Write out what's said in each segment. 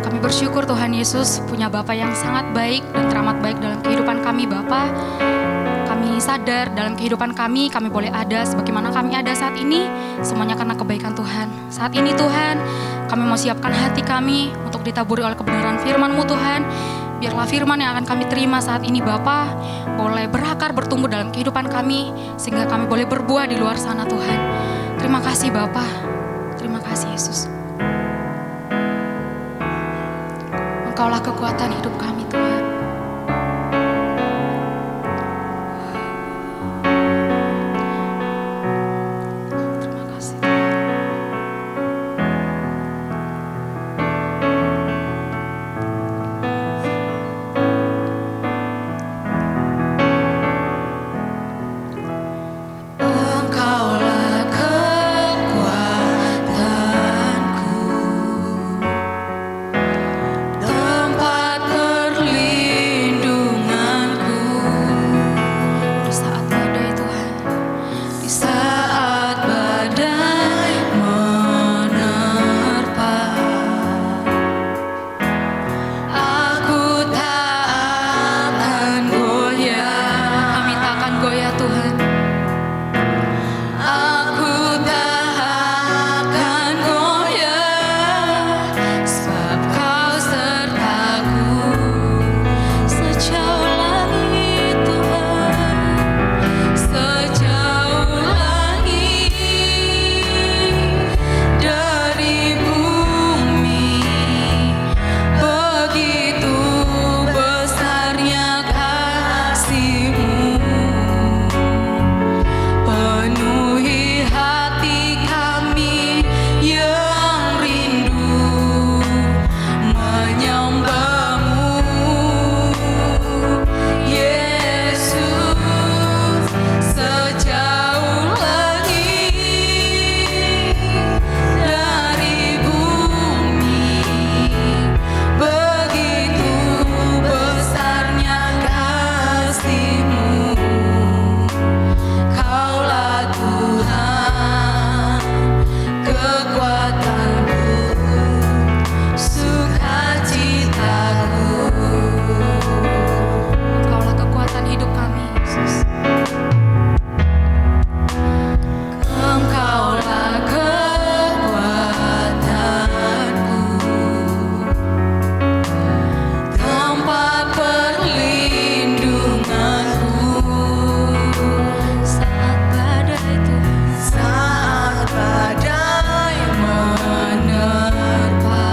Kami bersyukur Tuhan Yesus punya Bapa yang sangat baik dan teramat baik dalam kehidupan kami Bapa. Kami sadar dalam kehidupan kami boleh ada sebagaimana kami ada saat ini, semuanya karena kebaikan Tuhan. Saat ini Tuhan, kami mau siapkan hati kami untuk ditaburi oleh kebenaran firman-Mu Tuhan. Biarlah firman yang akan kami terima saat ini Bapa boleh berakar bertumbuh dalam kehidupan kami, sehingga kami boleh berbuah di luar sana Tuhan. Terima kasih Bapa, terima kasih Yesus. Engkaulah kekuatan hidup kami Tuhan. Terima kasih Tuhan. Engkaulah kekuatanku, tempat perlindunganku di saat badai Tuhan, di saat badai menerpa. Aku tak akan goyah, kami tak akan goyah Tuhan. Aku tak akan goyah, sebab Kau sertaku sejauh langit Tuhan, sejauh langit dari bumi. Begitu besarnya kasih-Mu, penuhi hati kami yang rindu menyembah-Mu, Yesus, sejauh langit dari bumi. Begitu besarnya kasih-Mu, Kaulah Tuhan, kekuatanku, sukacitaku. Kaulah kekuatan hidup kami, Yesus. Engkaulah kekuatanku, tempat perlindunganku saat badai Tuhan, saat badai menerpa.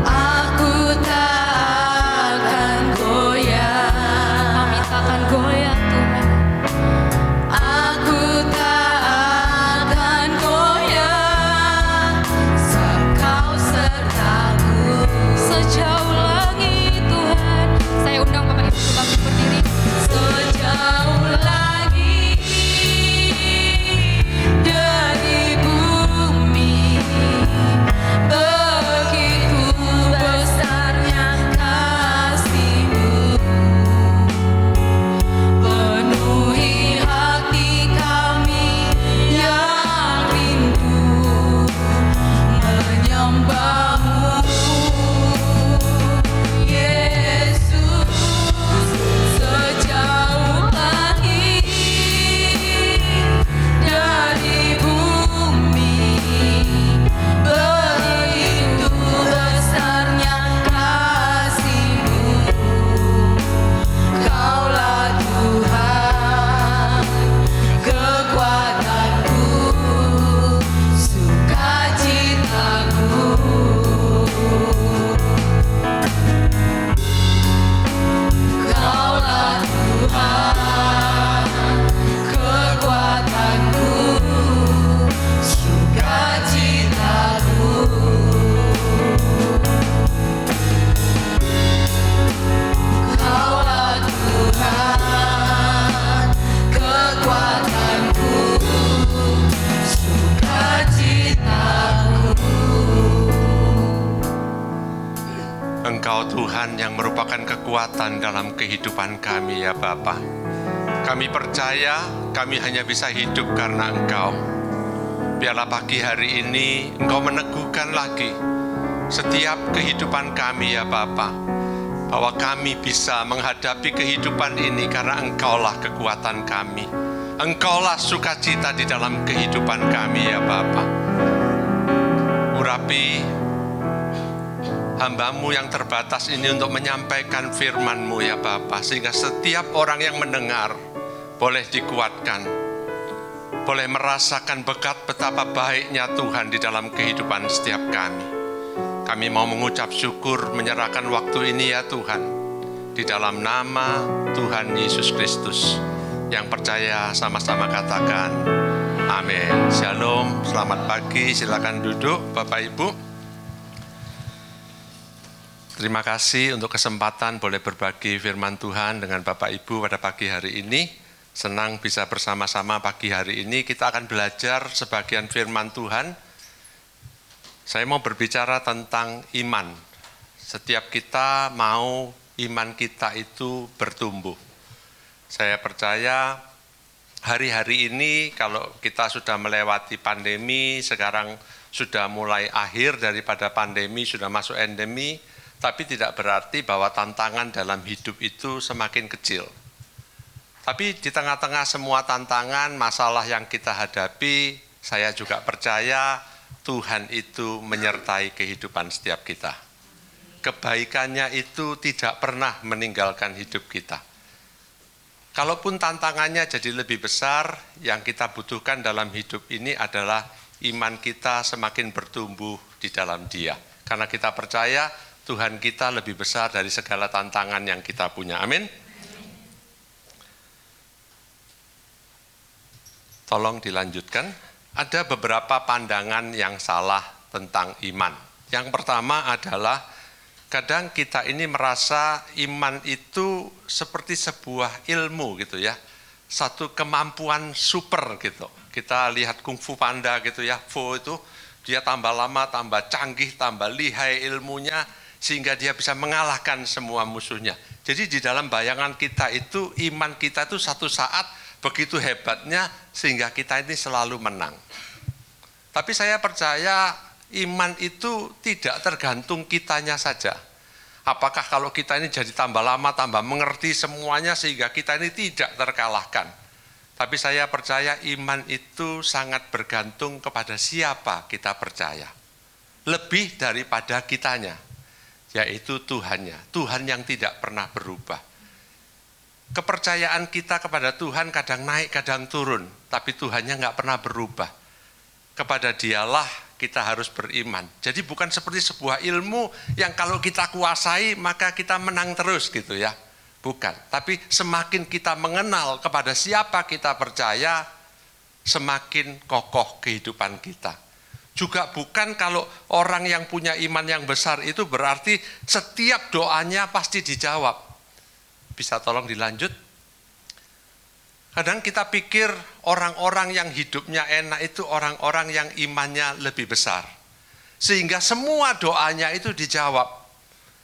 Aku tak akan goyah, kami tak akan goyah Tuhan. Aku tak akan goyah, sebab Kau sertaku sejauh langit Tuhan. Saya undang Bapak Ibu untuk bangkit berdiri. Sejauh langit dari bumi, begitu besarnya kasih-Mu, penuhi hati kami yang rindu menyembah-Mu, Yesus, sejauh langit dari bumi. Begitu besarnya kasih-Mu, Kaulah Tuhan, kekuatanku, sukacitaku. Kaulah Tuhan, kekuatanku, sukacitaku. Kaulah Tuhan, kekuatanku, sukacitaku. Engkau Tuhan yang merupakan kekuatan dalam kehidupan kami ya Bapa. Kami percaya kami hanya bisa hidup karena Engkau. Biarlah pagi hari ini Engkau meneguhkan lagi setiap kehidupan kami ya Bapa, bahwa kami bisa menghadapi kehidupan ini karena Engkaulah kekuatan kami. Engkaulah sukacita di dalam kehidupan kami ya Bapa. Urapi hamba-Mu yang terbatas ini untuk menyampaikan firman-Mu ya Bapa, sehingga setiap orang yang mendengar boleh dikuatkan, boleh merasakan betapa baiknya Tuhan di dalam kehidupan setiap kami. Kami mau mengucap syukur, menyerahkan waktu ini ya Tuhan, di dalam nama Tuhan Yesus Kristus. Yang percaya sama-sama katakan amin. Shalom, selamat pagi, silakan duduk Bapak Ibu. Terima kasih untuk kesempatan boleh berbagi firman Tuhan dengan Bapak Ibu pada pagi hari ini. Senang bisa bersama-sama pagi hari ini. Kita akan belajar sebagian firman Tuhan. Saya mau berbicara tentang iman. Setiap kita mau iman kita itu bertumbuh. Saya percaya hari-hari ini kalau kita sudah melewati pandemi, sekarang sudah mulai akhir daripada pandemi, sudah masuk endemi, tapi tidak berarti bahwa tantangan dalam hidup itu semakin kecil. Tapi di tengah-tengah semua tantangan, masalah yang kita hadapi, saya juga percaya Tuhan itu menyertai kehidupan setiap kita. Kebaikannya itu tidak pernah meninggalkan hidup kita. Kalaupun tantangannya jadi lebih besar, yang kita butuhkan dalam hidup ini adalah iman kita semakin bertumbuh di dalam Dia. Karena kita percaya Tuhan kita lebih besar dari segala tantangan yang kita punya. Amin. Tolong dilanjutkan. Ada beberapa pandangan yang salah tentang iman. Yang pertama adalah kadang kita ini merasa iman itu seperti sebuah ilmu gitu ya. Satu kemampuan super gitu. Kita lihat Kung Fu Panda gitu ya. Fu itu dia tambah lama, tambah canggih, tambah lihai ilmunya, sehingga dia bisa mengalahkan semua musuhnya. Jadi di dalam bayangan kita itu, iman kita itu satu saat begitu hebatnya sehingga kita ini selalu menang. Tapi saya percaya iman itu tidak tergantung kitanya saja. Apakah kalau kita ini jadi tambah lama, tambah mengerti semuanya sehingga kita ini tidak terkalahkan. Tapi saya percaya iman itu sangat bergantung kepada siapa kita percaya. Lebih daripada kitanya, yaitu Tuhannya, Tuhan yang tidak pernah berubah. Kepercayaan kita kepada Tuhan kadang naik, kadang turun, tapi Tuhannya nggak pernah berubah. Kepada Dialah kita harus beriman. Jadi bukan seperti sebuah ilmu yang kalau kita kuasai maka kita menang terus gitu ya. Bukan, tapi semakin kita mengenal kepada siapa kita percaya, semakin kokoh kehidupan kita. Juga bukan kalau orang yang punya iman yang besar itu berarti setiap doanya pasti dijawab. Bisa tolong dilanjut? Kadang kita pikir orang-orang yang hidupnya enak itu orang-orang yang imannya lebih besar. Sehingga semua doanya itu dijawab.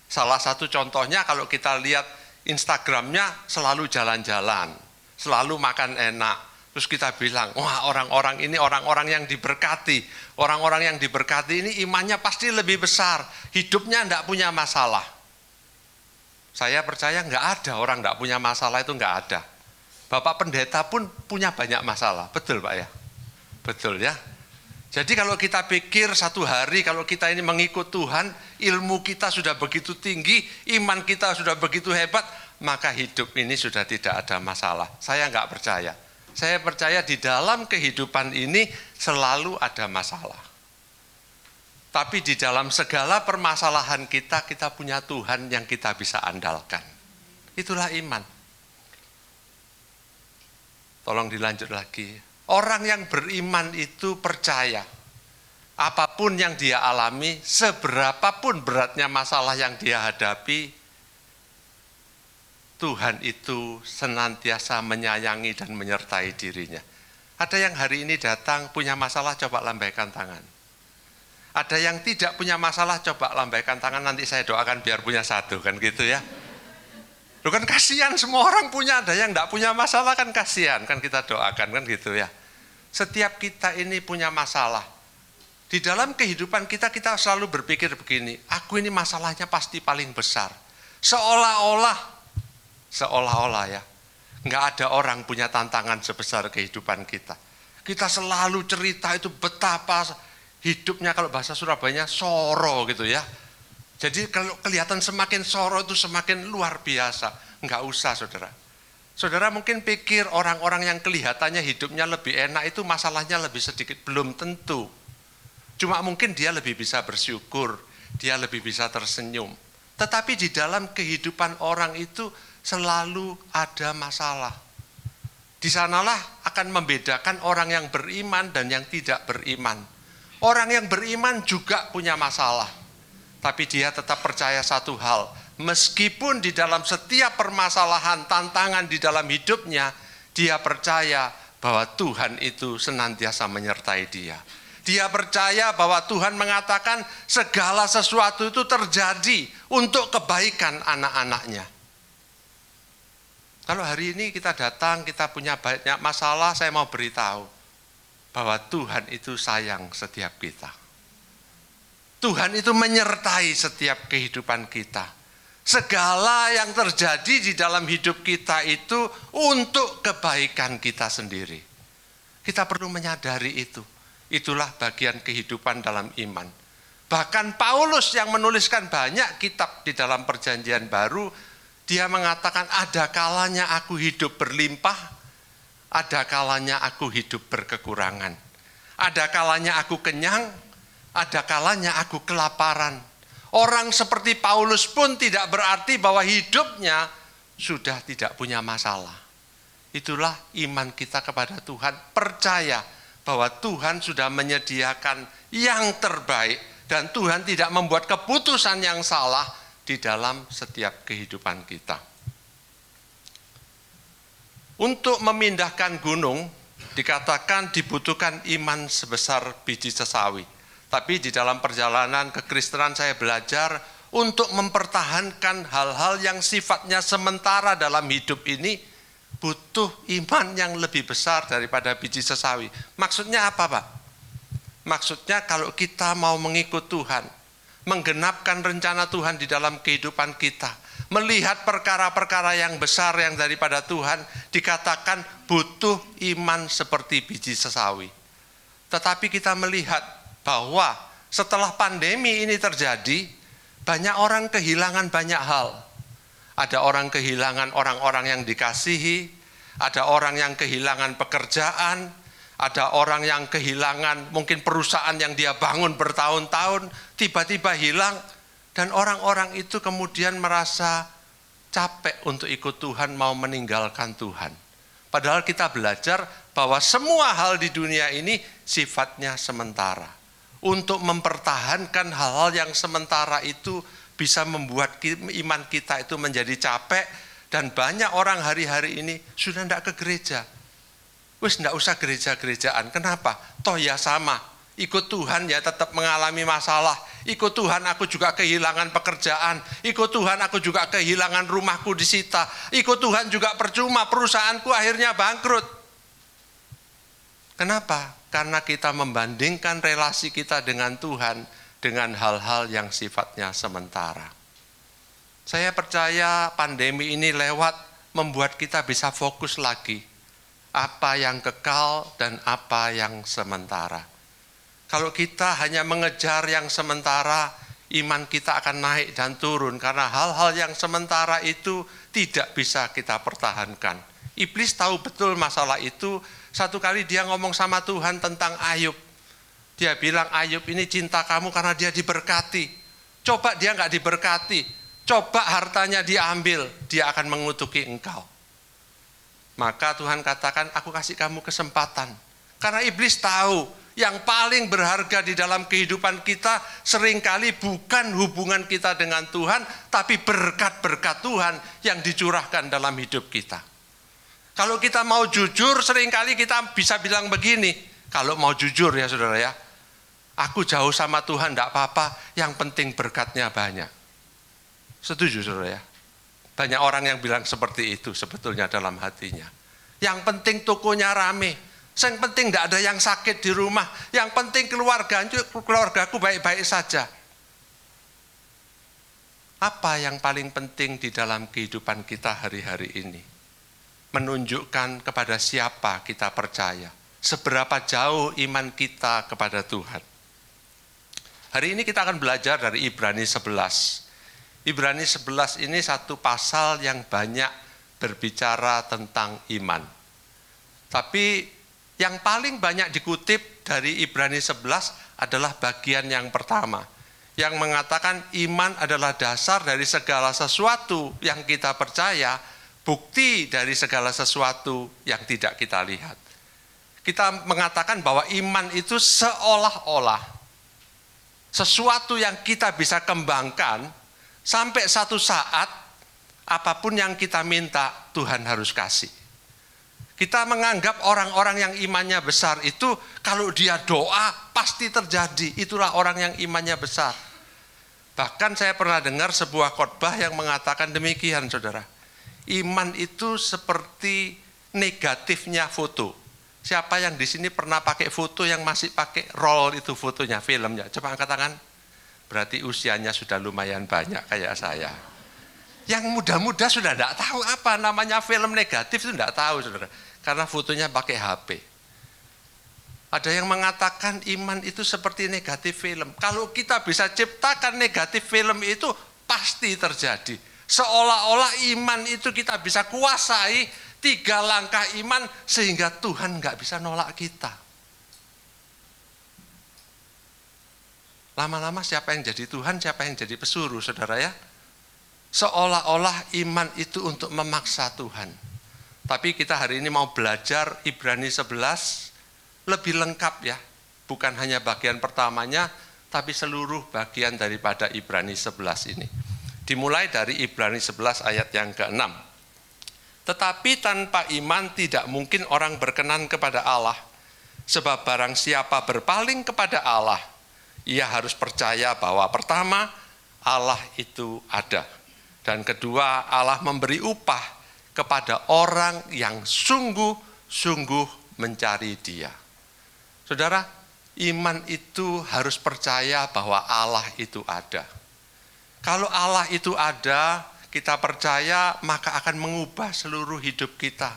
Salah satu contohnya kalau kita lihat Instagramnya selalu jalan-jalan, selalu makan enak. Terus kita bilang, wah orang-orang ini orang-orang yang diberkati. Orang-orang yang diberkati ini imannya pasti lebih besar. Hidupnya enggak punya masalah. Saya percaya enggak ada orang enggak punya masalah, itu enggak ada. Bapak pendeta pun punya banyak masalah. Betul Pak ya? Betul ya? Jadi kalau kita pikir satu hari kalau kita ini mengikut Tuhan, ilmu kita sudah begitu tinggi, iman kita sudah begitu hebat, maka hidup ini sudah tidak ada masalah. Saya enggak percaya. Saya percaya di dalam kehidupan ini selalu ada masalah. Tapi di dalam segala permasalahan kita, kita punya Tuhan yang kita bisa andalkan. Itulah iman. Tolong dilanjut lagi. Orang yang beriman itu percaya. Apapun yang dia alami, seberapapun beratnya masalah yang dia hadapi, Tuhan itu senantiasa menyayangi dan menyertai dirinya. Ada yang hari ini datang punya masalah, coba lambaikan tangan. Ada yang tidak punya masalah, coba lambaikan tangan, nanti saya doakan biar punya satu, kan gitu ya. Loh kan kasihan, semua orang punya, ada yang tidak punya masalah kan kasihan, kan kita doakan kan gitu ya. Setiap kita ini punya masalah. Di dalam kehidupan kita selalu berpikir begini, aku ini masalahnya pasti paling besar. Seolah-olah ya, nggak ada orang punya tantangan sebesar kehidupan kita. Kita selalu cerita itu betapa hidupnya, kalau bahasa Surabayanya soro gitu ya. Jadi kalau kelihatan semakin soro itu semakin luar biasa. Nggak usah saudara. Saudara mungkin pikir orang-orang yang kelihatannya hidupnya lebih enak itu masalahnya lebih sedikit. Belum tentu. Cuma mungkin dia lebih bisa bersyukur, dia lebih bisa tersenyum. Tetapi di dalam kehidupan orang itu selalu ada masalah. Di sanalah akan membedakan orang yang beriman dan yang tidak beriman. Orang yang beriman juga punya masalah. Tapi dia tetap percaya satu hal, meskipun di dalam setiap permasalahan, tantangan di dalam hidupnya, dia percaya bahwa Tuhan itu senantiasa menyertai dia. Dia percaya bahwa Tuhan mengatakan segala sesuatu itu terjadi untuk kebaikan anak-anaknya. Kalau hari ini kita datang, kita punya banyak masalah, saya mau beritahu bahwa Tuhan itu sayang setiap kita. Tuhan itu menyertai setiap kehidupan kita. Segala yang terjadi di dalam hidup kita itu untuk kebaikan kita sendiri. Kita perlu menyadari itu. Itulah bagian kehidupan dalam iman. Bahkan Paulus yang menuliskan banyak kitab di dalam Perjanjian Baru, dia mengatakan ada kalanya aku hidup berlimpah, ada kalanya aku hidup berkekurangan. Ada kalanya aku kenyang, ada kalanya aku kelaparan. Orang seperti Paulus pun tidak berarti bahwa hidupnya sudah tidak punya masalah. Itulah iman kita kepada Tuhan, percaya bahwa Tuhan sudah menyediakan yang terbaik dan Tuhan tidak membuat keputusan yang salah di dalam setiap kehidupan kita. Untuk memindahkan gunung dikatakan dibutuhkan iman sebesar biji sesawi. Tapi di dalam perjalanan kekristenan saya belajar untuk mempertahankan hal-hal yang sifatnya sementara dalam hidup ini butuh iman yang lebih besar daripada biji sesawi. Maksudnya apa, Pak? Maksudnya kalau kita mau mengikut Tuhan, menggenapkan rencana Tuhan di dalam kehidupan kita, melihat perkara-perkara yang besar yang daripada Tuhan, dikatakan butuh iman seperti biji sesawi. Tetapi kita melihat bahwa setelah pandemi ini terjadi, banyak orang kehilangan banyak hal. Ada orang kehilangan orang-orang yang dikasihi, ada orang yang kehilangan pekerjaan, ada orang yang kehilangan mungkin perusahaan yang dia bangun bertahun-tahun, tiba-tiba hilang. Dan orang-orang itu kemudian merasa capek untuk ikut Tuhan, mau meninggalkan Tuhan. Padahal kita belajar bahwa semua hal di dunia ini sifatnya sementara. Untuk mempertahankan hal-hal yang sementara itu bisa membuat iman kita itu menjadi capek. Dan banyak orang hari-hari ini sudah tidak ke gereja. Wis tidak usah gereja-gerejaan. Kenapa? Toh ya sama. Ikut Tuhan ya tetap mengalami masalah. Ikut Tuhan aku juga kehilangan pekerjaan. Ikut Tuhan aku juga kehilangan rumahku disita. Ikut Tuhan juga percuma, perusahaanku akhirnya bangkrut. Kenapa? Karena kita membandingkan relasi kita dengan Tuhan dengan hal-hal yang sifatnya sementara. Saya percaya pandemi ini lewat membuat kita bisa fokus lagi. Apa yang kekal dan apa yang sementara. Kalau kita hanya mengejar yang sementara, iman kita akan naik dan turun. Karena hal-hal yang sementara itu tidak bisa kita pertahankan. Iblis tahu betul masalah itu. Satu kali dia ngomong sama Tuhan tentang Ayub. Dia bilang Ayub ini cinta kamu karena dia diberkati. Coba dia nggak diberkati. Coba hartanya diambil, dia akan mengutuki engkau. Maka Tuhan katakan, aku kasih kamu kesempatan. Karena iblis tahu, yang paling berharga di dalam kehidupan kita seringkali bukan hubungan kita dengan Tuhan, tapi berkat-berkat Tuhan yang dicurahkan dalam hidup kita. Kalau kita mau jujur, seringkali kita bisa bilang begini, kalau mau jujur ya saudara ya, aku jauh sama Tuhan, tidak apa-apa, yang penting berkatnya banyak. Setuju saudara ya? Banyak orang yang bilang seperti itu sebetulnya dalam hatinya. Yang penting tokonya rame. Yang penting tidak ada yang sakit di rumah. Yang penting keluargaku baik-baik saja. Apa yang paling penting di dalam kehidupan kita hari-hari ini? Menunjukkan kepada siapa kita percaya. Seberapa jauh iman kita kepada Tuhan. Hari ini kita akan belajar dari Ibrani 11. Ibrani 11 ini satu pasal yang banyak berbicara tentang iman. Tapi yang paling banyak dikutip dari Ibrani 11 adalah bagian yang pertama, yang mengatakan iman adalah dasar dari segala sesuatu yang kita percaya, bukti dari segala sesuatu yang tidak kita lihat. Kita mengatakan bahwa iman itu seolah-olah sesuatu yang kita bisa kembangkan sampai satu saat apapun yang kita minta Tuhan harus kasih. Kita menganggap orang-orang yang imannya besar itu kalau dia doa pasti terjadi. Itulah orang yang imannya besar. Bahkan saya pernah dengar sebuah khotbah yang mengatakan demikian, saudara. Iman itu seperti negatifnya foto. Siapa yang di sini pernah pakai foto yang masih pakai roll itu fotonya, filmnya? Coba angkat tangan. Berarti usianya sudah lumayan banyak kayak saya. Yang muda-muda sudah tidak tahu apa namanya film negatif, itu tidak tahu, saudara. Karena fotonya pakai HP. Ada yang mengatakan iman itu seperti negatif film. Kalau kita bisa ciptakan negatif film itu pasti terjadi. Seolah-olah iman itu kita bisa kuasai 3 langkah iman sehingga Tuhan nggak bisa nolak kita. Lama-lama siapa yang jadi Tuhan, siapa yang jadi pesuruh, saudara ya? Seolah-olah iman itu untuk memaksa Tuhan. Tapi kita hari ini mau belajar Ibrani 11 lebih lengkap ya. Bukan hanya bagian pertamanya, tapi seluruh bagian daripada Ibrani 11 ini. Dimulai dari Ibrani 11 ayat yang ke-6. Tetapi tanpa iman tidak mungkin orang berkenan kepada Allah. Sebab barang siapa berpaling kepada Allah, ia harus percaya bahwa pertama, Allah itu ada. Dan kedua, Allah memberi upah kepada orang yang sungguh-sungguh mencari Dia. Saudara, iman itu harus percaya bahwa Allah itu ada. Kalau Allah itu ada, kita percaya, maka akan mengubah seluruh hidup kita.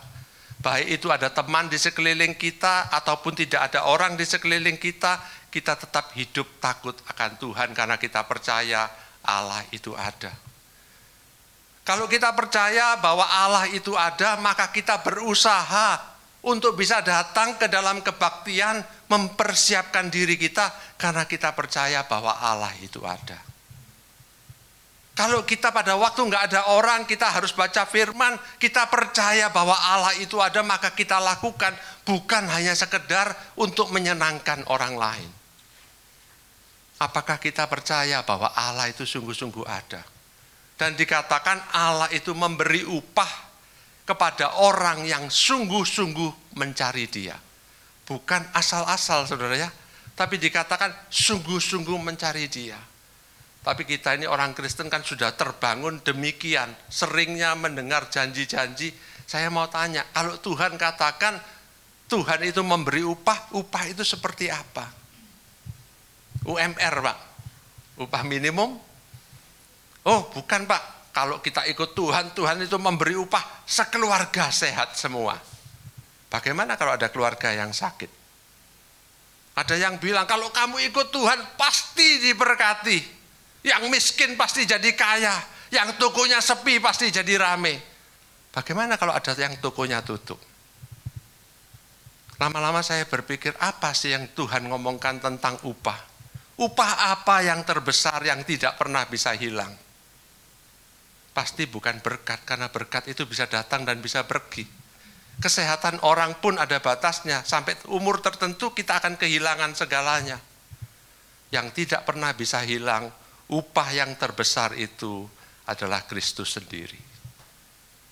Baik itu ada teman di sekeliling kita, ataupun tidak ada orang di sekeliling kita, kita tetap hidup takut akan Tuhan karena kita percaya Allah itu ada. Kalau kita percaya bahwa Allah itu ada, maka kita berusaha untuk bisa datang ke dalam kebaktian, mempersiapkan diri kita karena kita percaya bahwa Allah itu ada. Kalau kita pada waktu nggak ada orang, kita harus baca firman, kita percaya bahwa Allah itu ada, maka kita lakukan, bukan hanya sekedar untuk menyenangkan orang lain. Apakah kita percaya bahwa Allah itu sungguh-sungguh ada? Dan dikatakan Allah itu memberi upah kepada orang yang sungguh-sungguh mencari Dia. Bukan asal-asal, saudara ya, tapi dikatakan sungguh-sungguh mencari Dia. Tapi kita ini orang Kristen kan sudah terbangun demikian, seringnya mendengar janji-janji. Saya mau tanya, kalau Tuhan katakan Tuhan itu memberi upah, upah itu seperti apa? UMR, Pak, upah minimum? Oh bukan, Pak, kalau kita ikut Tuhan, Tuhan itu memberi upah sekeluarga sehat semua. Bagaimana kalau ada keluarga yang sakit? Ada yang bilang kalau kamu ikut Tuhan pasti diberkati. Yang miskin pasti jadi kaya, yang tokonya sepi pasti jadi rame. Bagaimana kalau ada yang tokonya tutup? Lama-lama saya berpikir, apa sih yang Tuhan ngomongkan tentang upah? Upah apa yang terbesar yang tidak pernah bisa hilang? Pasti bukan berkat, karena berkat itu bisa datang dan bisa pergi. Kesehatan orang pun ada batasnya, sampai umur tertentu kita akan kehilangan segalanya. Yang tidak pernah bisa hilang, upah yang terbesar itu adalah Kristus sendiri.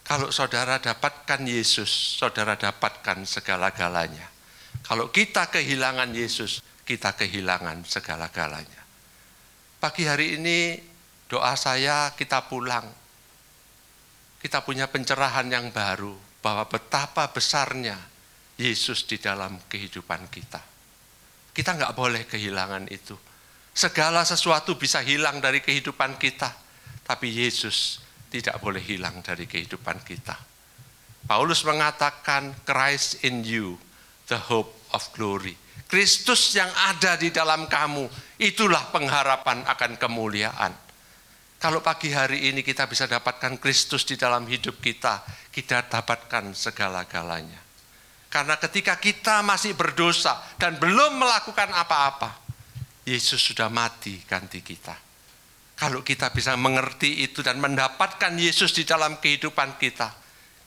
Kalau saudara dapatkan Yesus, saudara dapatkan segala-galanya. Kalau kita kehilangan Yesus, kita kehilangan segala-galanya. Pagi hari ini doa saya kita pulang. Kita punya pencerahan yang baru bahwa betapa besarnya Yesus di dalam kehidupan kita. Kita nggak boleh kehilangan itu. Segala sesuatu bisa hilang dari kehidupan kita, tapi Yesus tidak boleh hilang dari kehidupan kita. Paulus mengatakan, Christ in you, the hope of glory. Kristus yang ada di dalam kamu, itulah pengharapan akan kemuliaan. Kalau pagi hari ini kita bisa dapatkan Kristus di dalam hidup kita, kita dapatkan segala-galanya. Karena ketika kita masih berdosa dan belum melakukan apa-apa, Yesus sudah mati ganti kita. Kalau kita bisa mengerti itu dan mendapatkan Yesus di dalam kehidupan kita,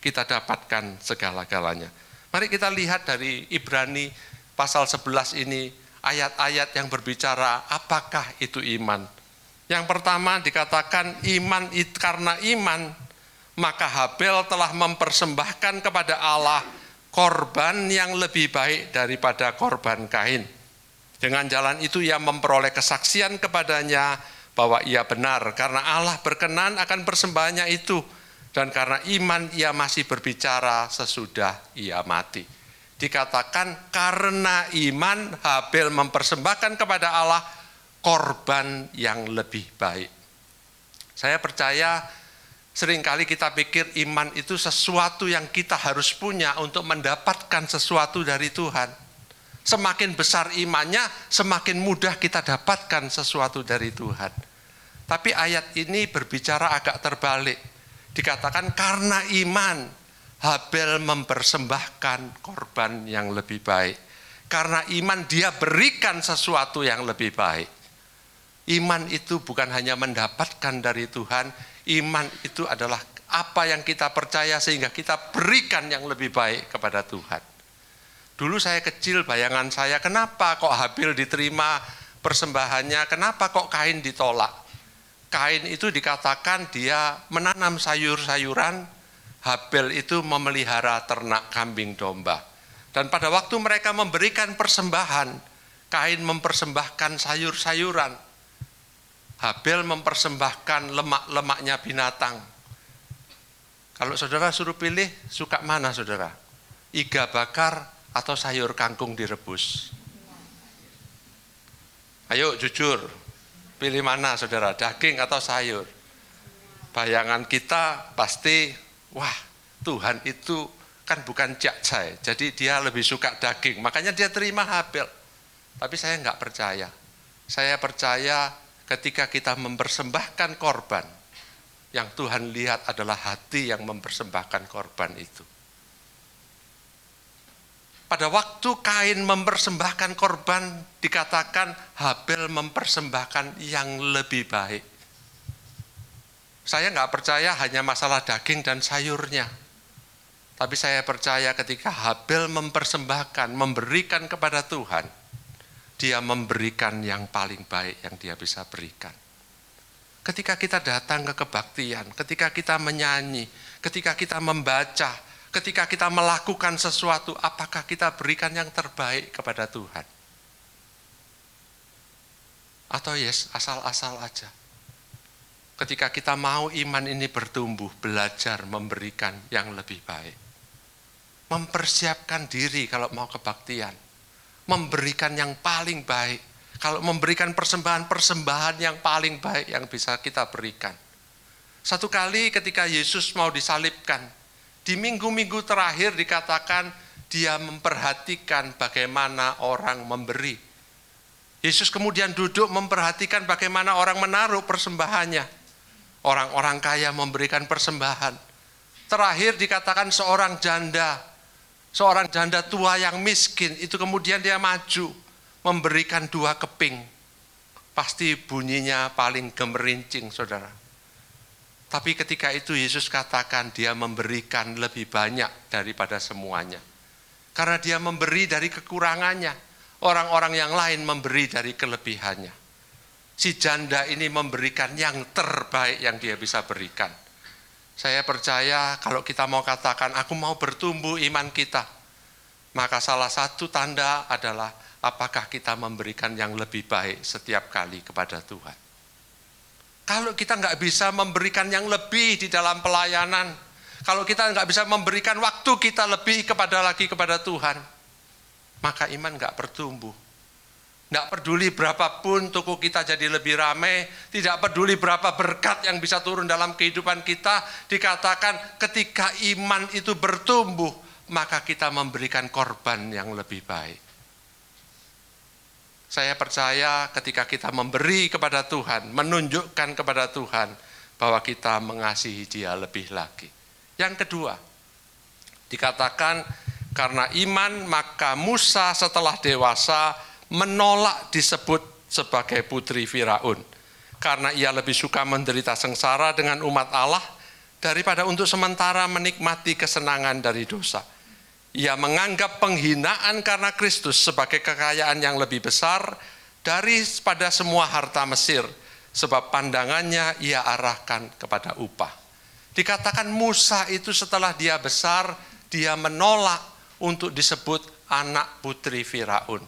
kita dapatkan segala-galanya. Mari kita lihat dari Ibrani pasal 11 ini, ayat-ayat yang berbicara apakah itu iman. Yang pertama dikatakan iman itu, karena iman maka Habel telah mempersembahkan kepada Allah korban yang lebih baik daripada korban Kain. Dengan jalan itu ia memperoleh kesaksian kepadanya bahwa ia benar karena Allah berkenan akan persembahannya itu, dan karena iman ia masih berbicara sesudah ia mati. Dikatakan karena iman Habel mempersembahkan kepada Allah korban yang lebih baik. Saya percaya seringkali kita pikir iman itu sesuatu yang kita harus punya untuk mendapatkan sesuatu dari Tuhan. Semakin besar imannya, semakin mudah kita dapatkan sesuatu dari Tuhan. Tapi ayat ini berbicara agak terbalik. Dikatakan karena iman, Habel mempersembahkan korban yang lebih baik. Karena iman dia berikan sesuatu yang lebih baik. Iman itu bukan hanya mendapatkan dari Tuhan, iman itu adalah apa yang kita percaya sehingga kita berikan yang lebih baik kepada Tuhan. Dulu saya kecil, bayangan saya, kenapa kok Habel diterima persembahannya, kenapa kok Kain ditolak? Kain itu dikatakan dia menanam sayur-sayuran, Habel itu memelihara ternak kambing domba. Dan pada waktu mereka memberikan persembahan, Kain mempersembahkan sayur-sayuran, Habel mempersembahkan lemak-lemaknya binatang. Kalau saudara suruh pilih, suka mana saudara? Iga bakar atau sayur kangkung direbus? Ayo jujur, pilih mana saudara, daging atau sayur? Bayangan kita pasti, wah Tuhan itu kan bukan jakjai, jadi dia lebih suka daging, makanya dia terima Habel. Tapi saya enggak percaya. Saya percaya ketika kita mempersembahkan korban, yang Tuhan lihat adalah hati yang mempersembahkan korban itu. Pada waktu Kain mempersembahkan korban, dikatakan Habel mempersembahkan yang lebih baik. Saya enggak percaya hanya masalah daging dan sayurnya. Tapi saya percaya ketika Habel mempersembahkan, memberikan kepada Tuhan, dia memberikan yang paling baik yang dia bisa berikan. Ketika kita datang ke kebaktian, ketika kita menyanyi, ketika kita membaca, ketika kita melakukan sesuatu, apakah kita berikan yang terbaik kepada Tuhan? Atau asal-asal aja? Ketika kita mau iman ini bertumbuh, belajar memberikan yang lebih baik. Mempersiapkan diri kalau mau kebaktian. Memberikan yang paling baik. Kalau memberikan persembahan-persembahan yang paling baik yang bisa kita berikan. Satu kali ketika Yesus mau disalibkan, di minggu-minggu terakhir dikatakan dia memperhatikan bagaimana orang memberi. Yesus kemudian duduk memperhatikan bagaimana orang menaruh persembahannya. Orang-orang kaya memberikan persembahan. Terakhir dikatakan seorang janda tua yang miskin, itu kemudian dia maju, memberikan 2 keping. Pasti bunyinya paling gemerincing, saudara. Tapi ketika itu Yesus katakan dia memberikan lebih banyak daripada semuanya. Karena dia memberi dari kekurangannya, orang-orang yang lain memberi dari kelebihannya. Si janda ini memberikan yang terbaik yang dia bisa berikan. Saya percaya kalau kita mau katakan, aku mau bertumbuh iman kita, maka salah satu tanda adalah apakah kita memberikan yang lebih baik setiap kali kepada Tuhan. Kalau kita nggak bisa memberikan yang lebih di dalam pelayanan, kalau kita nggak bisa memberikan waktu kita lebih kepada Tuhan, maka iman nggak bertumbuh. Nggak peduli berapapun toko kita jadi lebih ramai, tidak peduli berapa berkat yang bisa turun dalam kehidupan kita, dikatakan ketika iman itu bertumbuh, maka kita memberikan korban yang lebih baik. Saya percaya ketika kita memberi kepada Tuhan, menunjukkan kepada Tuhan bahwa kita mengasihi Dia lebih lagi. Yang kedua, dikatakan karena iman maka Musa setelah dewasa menolak disebut sebagai putri Firaun, karena ia lebih suka menderita sengsara dengan umat Allah daripada untuk sementara menikmati kesenangan dari dosa. Ia menganggap penghinaan karena Kristus sebagai kekayaan yang lebih besar daripada semua harta Mesir, sebab pandangannya ia arahkan kepada upah. Dikatakan Musa itu setelah dia besar, dia menolak untuk disebut anak putri Firaun.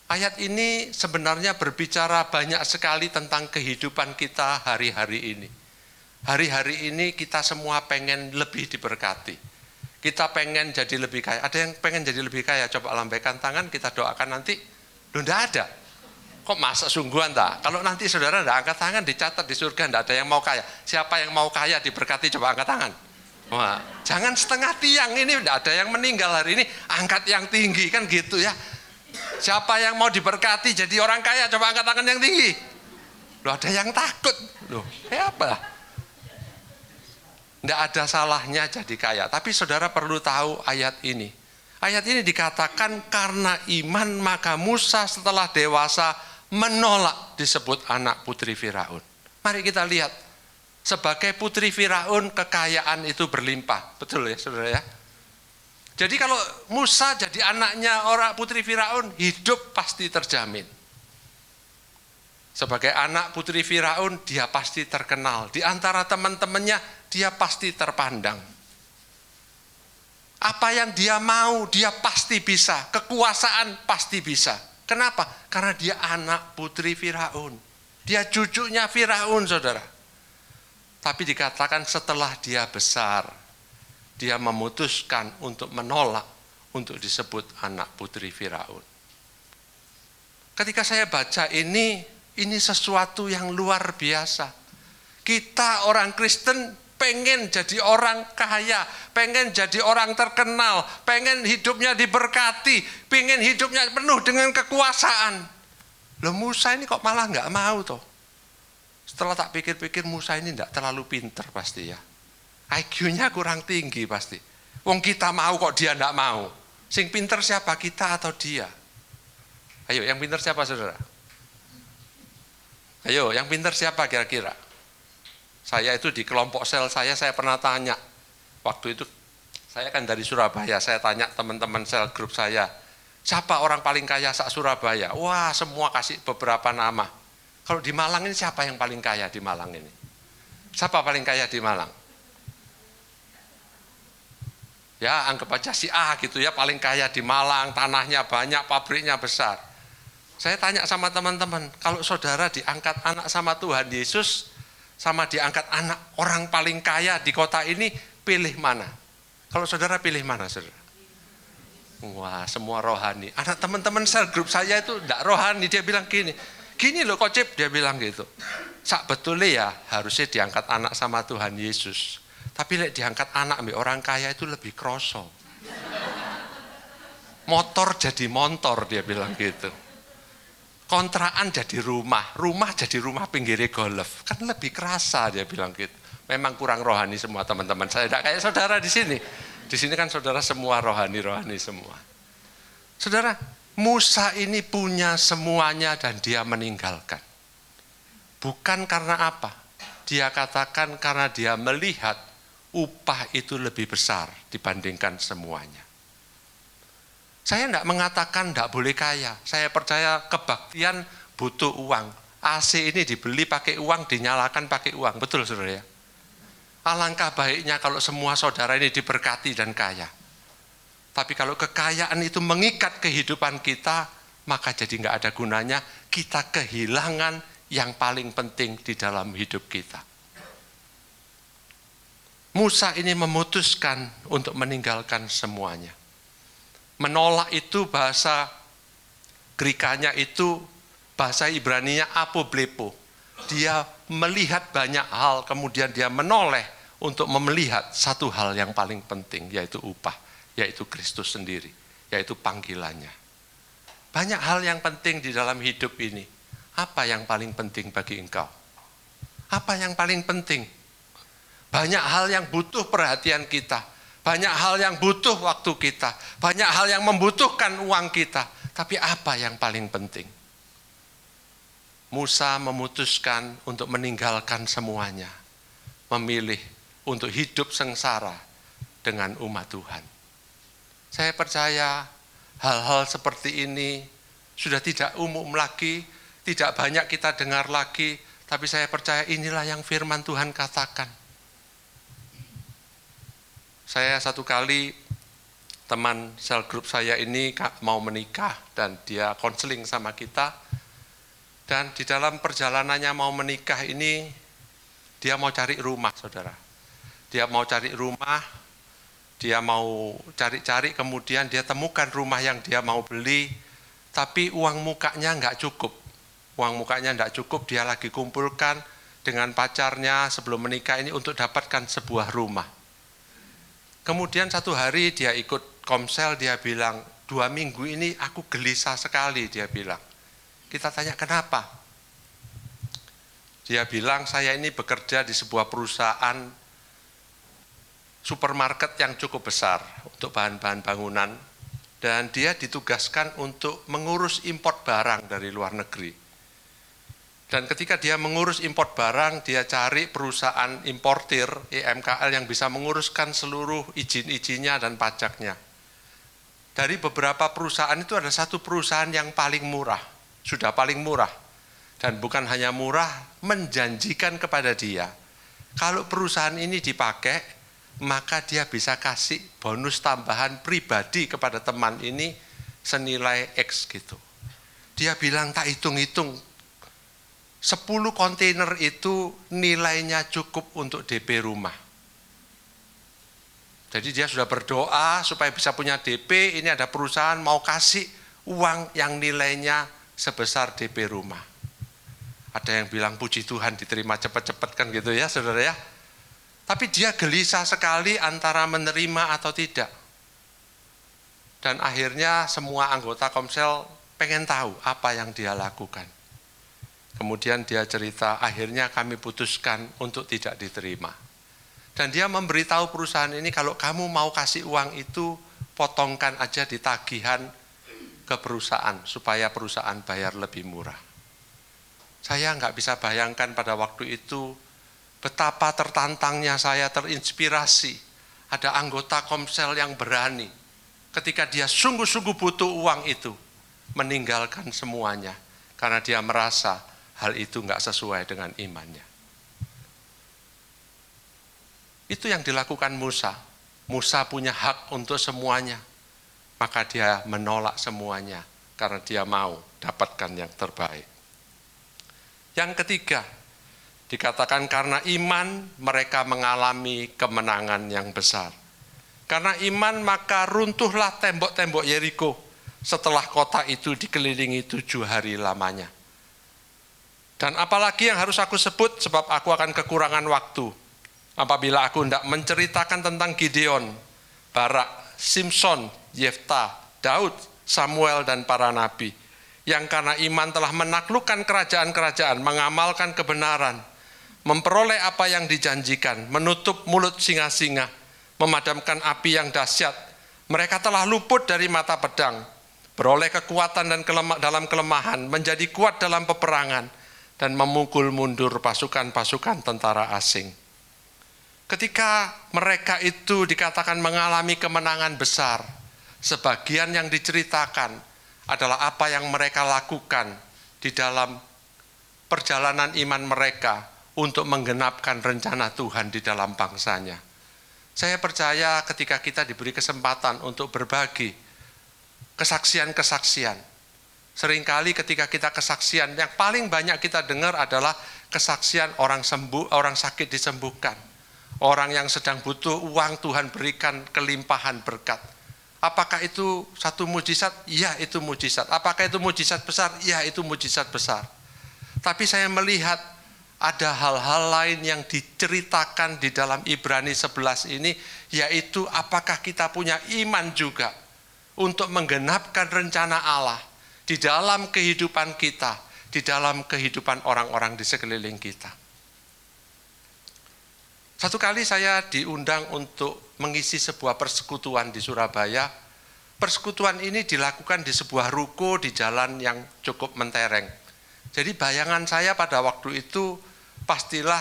Ayat ini sebenarnya berbicara banyak sekali tentang kehidupan kita hari-hari ini. Hari-hari ini kita semua pengen lebih diberkati. Kita pengen jadi lebih kaya. Ada yang pengen jadi lebih kaya? Coba lambaikan tangan, kita doakan nanti. Loh, enggak ada. Kok masa sungguhan tak? Kalau nanti saudara enggak angkat tangan, dicatat di surga enggak ada yang mau kaya. Siapa yang mau kaya diberkati, coba angkat tangan. Wah, jangan setengah tiang, ini enggak ada yang meninggal hari ini, angkat yang tinggi, kan gitu ya. Siapa yang mau diberkati jadi orang kaya, coba angkat tangan yang tinggi. Loh, ada yang takut. Loh, apa? Nggak ada salahnya jadi kaya. Tapi saudara perlu tahu ayat ini. Ayat ini dikatakan karena iman maka Musa setelah dewasa menolak disebut anak putri Firaun. Mari kita lihat. Sebagai putri Firaun kekayaan itu berlimpah. Betul ya saudara ya? Jadi kalau Musa jadi anaknya orang putri Firaun, hidup pasti terjamin. Sebagai anak putri Firaun, dia pasti terkenal. Di antara teman-temannya, dia pasti terpandang. Apa yang dia mau, dia pasti bisa. Kekuasaan pasti bisa. Kenapa? Karena dia anak putri Firaun. Dia cucunya Firaun, saudara. Tapi dikatakan setelah dia besar, dia memutuskan untuk menolak untuk disebut anak putri Firaun. Ketika saya baca ini sesuatu yang luar biasa. Kita orang Kristen pengen jadi orang kaya, pengen jadi orang terkenal, pengen hidupnya diberkati, pengen hidupnya penuh dengan kekuasaan. Loh, Musa ini kok malah nggak mau toh? Setelah tak pikir-pikir, Musa ini enggak terlalu pinter pasti ya. IQ-nya kurang tinggi pasti. Wong kita mau kok dia enggak mau. Sing pinter siapa, kita atau dia? Ayo, yang pinter siapa saudara? Ayo, yang pinter siapa kira-kira? Saya itu di kelompok sel saya pernah tanya. Waktu itu saya kan dari Surabaya, saya tanya teman-teman sel grup saya. Siapa orang paling kaya se-Surabaya? Wah, semua kasih beberapa nama. Kalau di Malang ini siapa yang paling kaya di Malang ini? Siapa paling kaya di Malang? Ya, anggap aja si A gitu ya, paling kaya di Malang, tanahnya banyak, pabriknya besar. Saya tanya sama teman-teman, kalau saudara diangkat anak sama Tuhan Yesus, sama diangkat anak orang paling kaya di kota ini, pilih mana? Kalau saudara pilih mana, saudara? Wah, semua rohani. Anak teman-teman sel grup saya itu enggak rohani, dia bilang gini loh Kocip, dia bilang gitu. Sak betulnya ya harusnya diangkat anak sama Tuhan Yesus. Tapi lek diangkat anak ambil orang kaya itu lebih kroso. Motor jadi montor, dia bilang gitu. Kontrakan jadi rumah jadi rumah pinggir golf. Kan lebih kerasa, dia bilang gitu. Memang kurang rohani semua teman-teman. Saya tidak kayak saudara di sini. Di sini kan saudara semua rohani semua. Saudara, Musa ini punya semuanya dan dia meninggalkan. Bukan karena apa? Dia katakan karena dia melihat upah itu lebih besar dibandingkan semuanya. Saya tidak mengatakan tidak boleh kaya. Saya percaya kebaktian butuh uang. AC ini dibeli pakai uang, dinyalakan pakai uang. Betul saudara ya? Alangkah baiknya kalau semua saudara ini diberkati dan kaya. Tapi kalau kekayaan itu mengikat kehidupan kita, maka jadi nggak ada gunanya. Kita kehilangan yang paling penting di dalam hidup kita. Musa ini memutuskan untuk meninggalkan semuanya. Menolak itu bahasa Grekanya itu, bahasa Ibraninya apoblepo. Dia melihat banyak hal, kemudian dia menoleh untuk melihat satu hal yang paling penting, yaitu upah, yaitu Kristus sendiri, yaitu panggilannya. Banyak hal yang penting di dalam hidup ini. Apa yang paling penting bagi engkau? Apa yang paling penting? Banyak hal yang butuh perhatian kita. Banyak hal yang butuh waktu kita. Banyak hal yang membutuhkan uang kita. Tapi apa yang paling penting? Musa memutuskan untuk meninggalkan semuanya. Memilih untuk hidup sengsara dengan umat Tuhan. Saya percaya hal-hal seperti ini sudah tidak umum lagi, tidak banyak kita dengar lagi, tapi saya percaya inilah yang firman Tuhan katakan. Saya satu kali, teman sel grup saya ini mau menikah dan dia konseling sama kita. Dan di dalam perjalanannya mau menikah ini, dia mau cari rumah, saudara. Dia mau cari rumah, dia mau cari-cari, kemudian dia temukan rumah yang dia mau beli, tapi uang mukanya nggak cukup. Uang mukanya nggak cukup, dia lagi kumpulkan dengan pacarnya sebelum menikah ini untuk dapatkan sebuah rumah. Kemudian satu hari dia ikut komsel, dia bilang, 2 minggu ini aku gelisah sekali, dia bilang. Kita tanya kenapa? Dia bilang, saya ini bekerja di sebuah perusahaan supermarket yang cukup besar untuk bahan-bahan bangunan, dan dia ditugaskan untuk mengurus import barang dari luar negeri. Dan ketika dia mengurus import barang, dia cari perusahaan importir EMKL yang bisa menguruskan seluruh izin-izinnya dan pajaknya. Dari beberapa perusahaan itu ada satu perusahaan yang paling murah, sudah paling murah. Dan bukan hanya murah, menjanjikan kepada dia, kalau perusahaan ini dipakai, maka dia bisa kasih bonus tambahan pribadi kepada teman ini senilai X gitu. Dia bilang, tak hitung-hitung, 10 kontainer itu nilainya cukup untuk DP rumah. Jadi dia sudah berdoa supaya bisa punya DP, ini ada perusahaan mau kasih uang yang nilainya sebesar DP rumah. Ada yang bilang puji Tuhan diterima cepat-cepat kan gitu ya saudara ya. Tapi dia gelisah sekali antara menerima atau tidak. Dan akhirnya semua anggota Komsel pengen tahu apa yang dia lakukan. Kemudian dia cerita, akhirnya kami putuskan untuk tidak diterima. Dan dia memberitahu perusahaan ini, kalau kamu mau kasih uang itu, potongkan aja di tagihan ke perusahaan, supaya perusahaan bayar lebih murah. Saya nggak bisa bayangkan pada waktu itu, betapa tertantangnya saya, terinspirasi. Ada anggota Komsel yang berani, ketika dia sungguh-sungguh butuh uang itu, meninggalkan semuanya, karena dia merasa, hal itu nggak sesuai dengan imannya. Itu yang dilakukan Musa. Musa punya hak untuk semuanya. Maka dia menolak semuanya karena dia mau dapatkan yang terbaik. Yang ketiga, dikatakan karena iman mereka mengalami kemenangan yang besar. Karena iman maka runtuhlah tembok-tembok Yeriko setelah kota itu dikelilingi 7 hari lamanya. Dan apalagi yang harus aku sebut, sebab aku akan kekurangan waktu. Apabila aku hendak menceritakan tentang Gideon, Barak, Simson, Yefta, Daud, Samuel, dan para nabi, yang karena iman telah menaklukkan kerajaan-kerajaan, mengamalkan kebenaran, memperoleh apa yang dijanjikan, menutup mulut singa-singa, memadamkan api yang dahsyat. Mereka telah luput dari mata pedang, beroleh kekuatan dan dalam kelemahan, menjadi kuat dalam peperangan, dan memukul mundur pasukan-pasukan tentara asing. Ketika mereka itu dikatakan mengalami kemenangan besar, sebagian yang diceritakan adalah apa yang mereka lakukan di dalam perjalanan iman mereka untuk menggenapkan rencana Tuhan di dalam bangsanya. Saya percaya ketika kita diberi kesempatan untuk berbagi kesaksian-kesaksian, seringkali ketika kita kesaksian, yang paling banyak kita dengar adalah kesaksian orang sembuh, orang sakit disembuhkan, Orang yang sedang butuh uang, Tuhan berikan kelimpahan berkat. Apakah itu satu mujizat? Ya, itu mujizat. Apakah itu mujizat besar? Ya, itu mujizat besar. Tapi saya melihat ada hal-hal lain yang diceritakan di dalam Ibrani 11 ini, yaitu apakah kita punya iman juga untuk menggenapkan rencana Allah di dalam kehidupan kita, di dalam kehidupan orang-orang di sekeliling kita. Satu kali saya diundang untuk mengisi sebuah persekutuan di Surabaya. Persekutuan ini dilakukan di sebuah ruko di jalan yang cukup mentereng. Jadi bayangan saya pada waktu itu, pastilah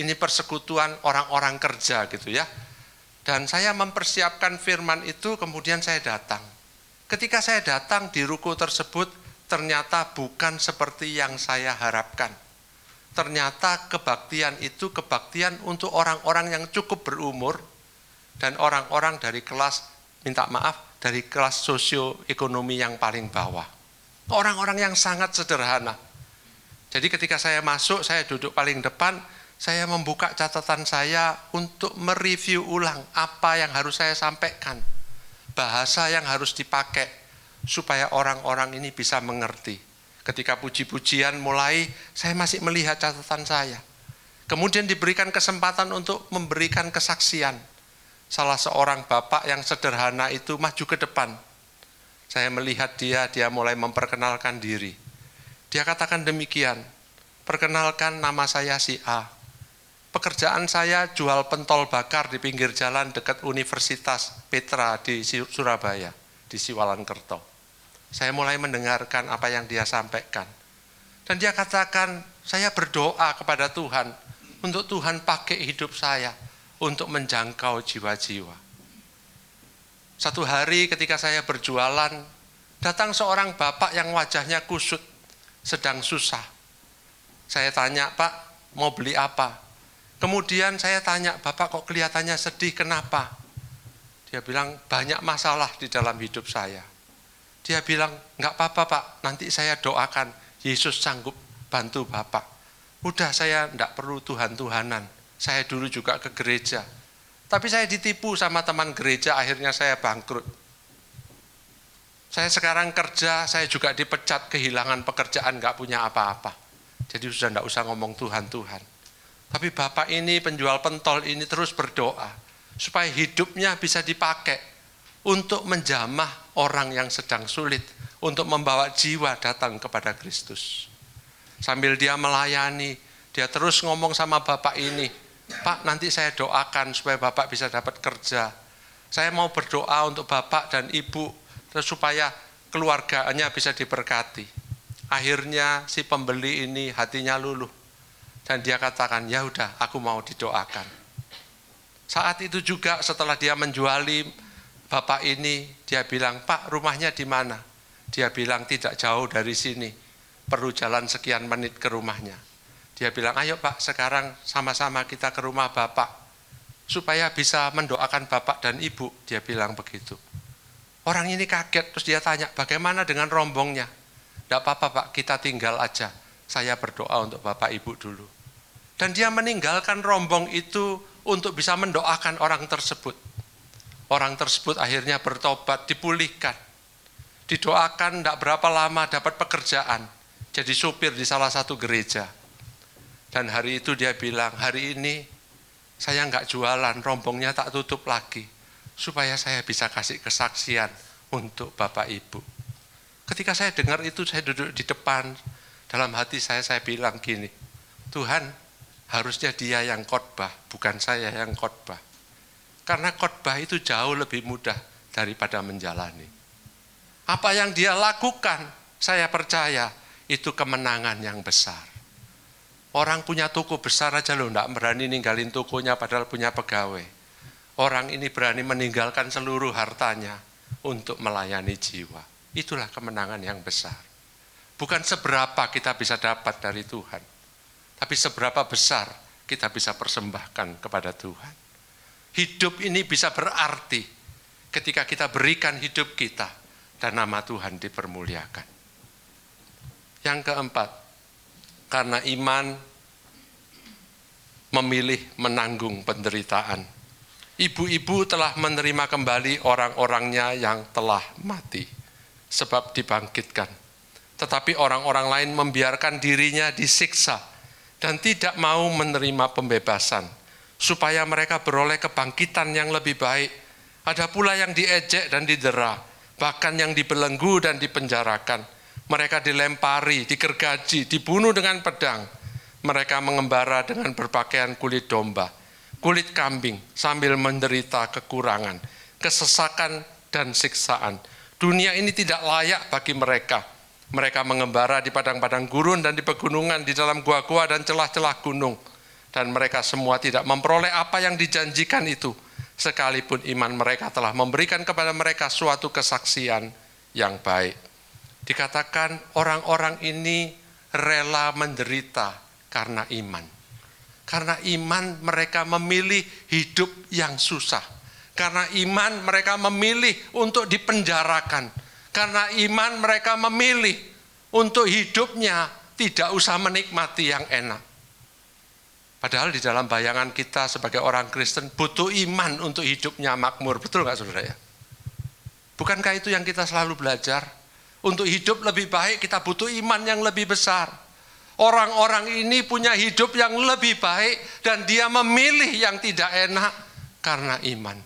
ini persekutuan orang-orang kerja gitu ya. Dan saya mempersiapkan firman itu, kemudian saya datang. Ketika saya datang di ruko tersebut, ternyata bukan seperti yang saya harapkan. Ternyata kebaktian itu kebaktian untuk orang-orang yang cukup berumur dan orang-orang dari kelas, minta maaf, dari kelas sosioekonomi yang paling bawah. Orang-orang yang sangat sederhana. Jadi ketika saya masuk, saya duduk paling depan, saya membuka catatan saya untuk mereview ulang apa yang harus saya sampaikan. Bahasa yang harus dipakai supaya orang-orang ini bisa mengerti. Ketika puji-pujian mulai, saya masih melihat catatan saya. Kemudian diberikan kesempatan untuk memberikan kesaksian. Salah seorang bapak yang sederhana itu maju ke depan. Saya melihat dia mulai memperkenalkan diri. Dia katakan demikian, perkenalkan nama saya si A. Pekerjaan saya jual pentol bakar di pinggir jalan dekat Universitas Petra di Surabaya, di Siwalan-Kerto. Saya mulai mendengarkan apa yang dia sampaikan. Dan dia katakan, saya berdoa kepada Tuhan, untuk Tuhan pakai hidup saya, untuk menjangkau jiwa-jiwa. Satu hari ketika saya berjualan, datang seorang bapak yang wajahnya kusut, sedang susah. Saya tanya, Pak, mau beli apa? Kemudian saya tanya, Bapak kok kelihatannya sedih, kenapa? Dia bilang, banyak masalah di dalam hidup saya. Dia bilang, enggak apa-apa Pak, nanti saya doakan, Yesus sanggup bantu Bapak. Udah, saya enggak perlu Tuhan-Tuhanan. Saya dulu juga ke gereja. Tapi saya ditipu sama teman gereja, akhirnya saya bangkrut. Saya sekarang kerja, saya juga dipecat, kehilangan pekerjaan, enggak punya apa-apa. Jadi sudah enggak usah ngomong Tuhan-Tuhan. Tapi Bapak ini, penjual pentol ini terus berdoa, supaya hidupnya bisa dipakai untuk menjamah orang yang sedang sulit, untuk membawa jiwa datang kepada Kristus. Sambil dia melayani, dia terus ngomong sama bapak ini, Pak, nanti saya doakan supaya bapak bisa dapat kerja. Saya mau berdoa untuk bapak dan ibu, terus supaya keluarganya bisa diberkati. Akhirnya si pembeli ini hatinya luluh, dan dia katakan, ya udah, aku mau didoakan. Saat itu juga setelah dia menjuali bapak ini, dia bilang, Pak, rumahnya di mana? Dia bilang, tidak jauh dari sini, perlu jalan sekian menit ke rumahnya. Dia bilang, ayo Pak, sekarang sama-sama kita ke rumah Bapak, supaya bisa mendoakan Bapak dan Ibu. Dia bilang begitu. Orang ini kaget, terus dia tanya, bagaimana dengan rombongnya? Tidak apa-apa Pak, kita tinggal aja, saya berdoa untuk Bapak Ibu dulu. Dan dia meninggalkan rombong itu untuk bisa mendoakan orang tersebut. Orang tersebut akhirnya bertobat, dipulihkan. Didoakan, tidak berapa lama dapat pekerjaan. Jadi supir di salah satu gereja. Dan hari itu dia bilang, hari ini saya nggak jualan, rombongnya tak tutup lagi. Supaya saya bisa kasih kesaksian untuk Bapak Ibu. Ketika saya dengar itu, saya duduk di depan. Dalam hati saya bilang gini, Tuhan, harusnya dia yang khotbah, bukan saya yang khotbah. Karena khotbah itu jauh lebih mudah daripada menjalani. Apa yang dia lakukan, saya percaya itu kemenangan yang besar. Orang punya toko besar aja loh, enggak berani ninggalin tokonya padahal punya pegawai. Orang ini berani meninggalkan seluruh hartanya untuk melayani jiwa. Itulah kemenangan yang besar. Bukan seberapa kita bisa dapat dari Tuhan, tapi seberapa besar kita bisa persembahkan kepada Tuhan. Hidup ini bisa berarti ketika kita berikan hidup kita dan nama Tuhan dipermuliakan. Yang keempat, karena iman memilih menanggung penderitaan. Ibu-ibu telah menerima kembali orang-orangnya yang telah mati, sebab dibangkitkan. Tetapi orang-orang lain membiarkan dirinya disiksa dan tidak mau menerima pembebasan, supaya mereka beroleh kebangkitan yang lebih baik. Ada pula yang diejek dan didera, bahkan yang dibelenggu dan dipenjarakan. Mereka dilempari, digergaji, dibunuh dengan pedang. Mereka mengembara dengan berpakaian kulit domba, kulit kambing, sambil menderita kekurangan, kesesakan, dan siksaan. Dunia ini tidak layak bagi mereka. Mereka mengembara di padang-padang gurun dan di pegunungan, di dalam gua-gua dan celah-celah gunung. Dan mereka semua tidak memperoleh apa yang dijanjikan itu, sekalipun iman mereka telah memberikan kepada mereka suatu kesaksian yang baik. Dikatakan orang-orang ini rela menderita karena iman. Karena iman mereka memilih hidup yang susah. Karena iman mereka memilih untuk dipenjarakan. Karena iman mereka memilih untuk hidupnya tidak usah menikmati yang enak. Padahal di dalam bayangan kita sebagai orang Kristen butuh iman untuk hidupnya makmur. Betul nggak saudara ya? Bukankah itu yang kita selalu belajar? Untuk hidup lebih baik kita butuh iman yang lebih besar. Orang-orang ini punya hidup yang lebih baik dan dia memilih yang tidak enak karena iman.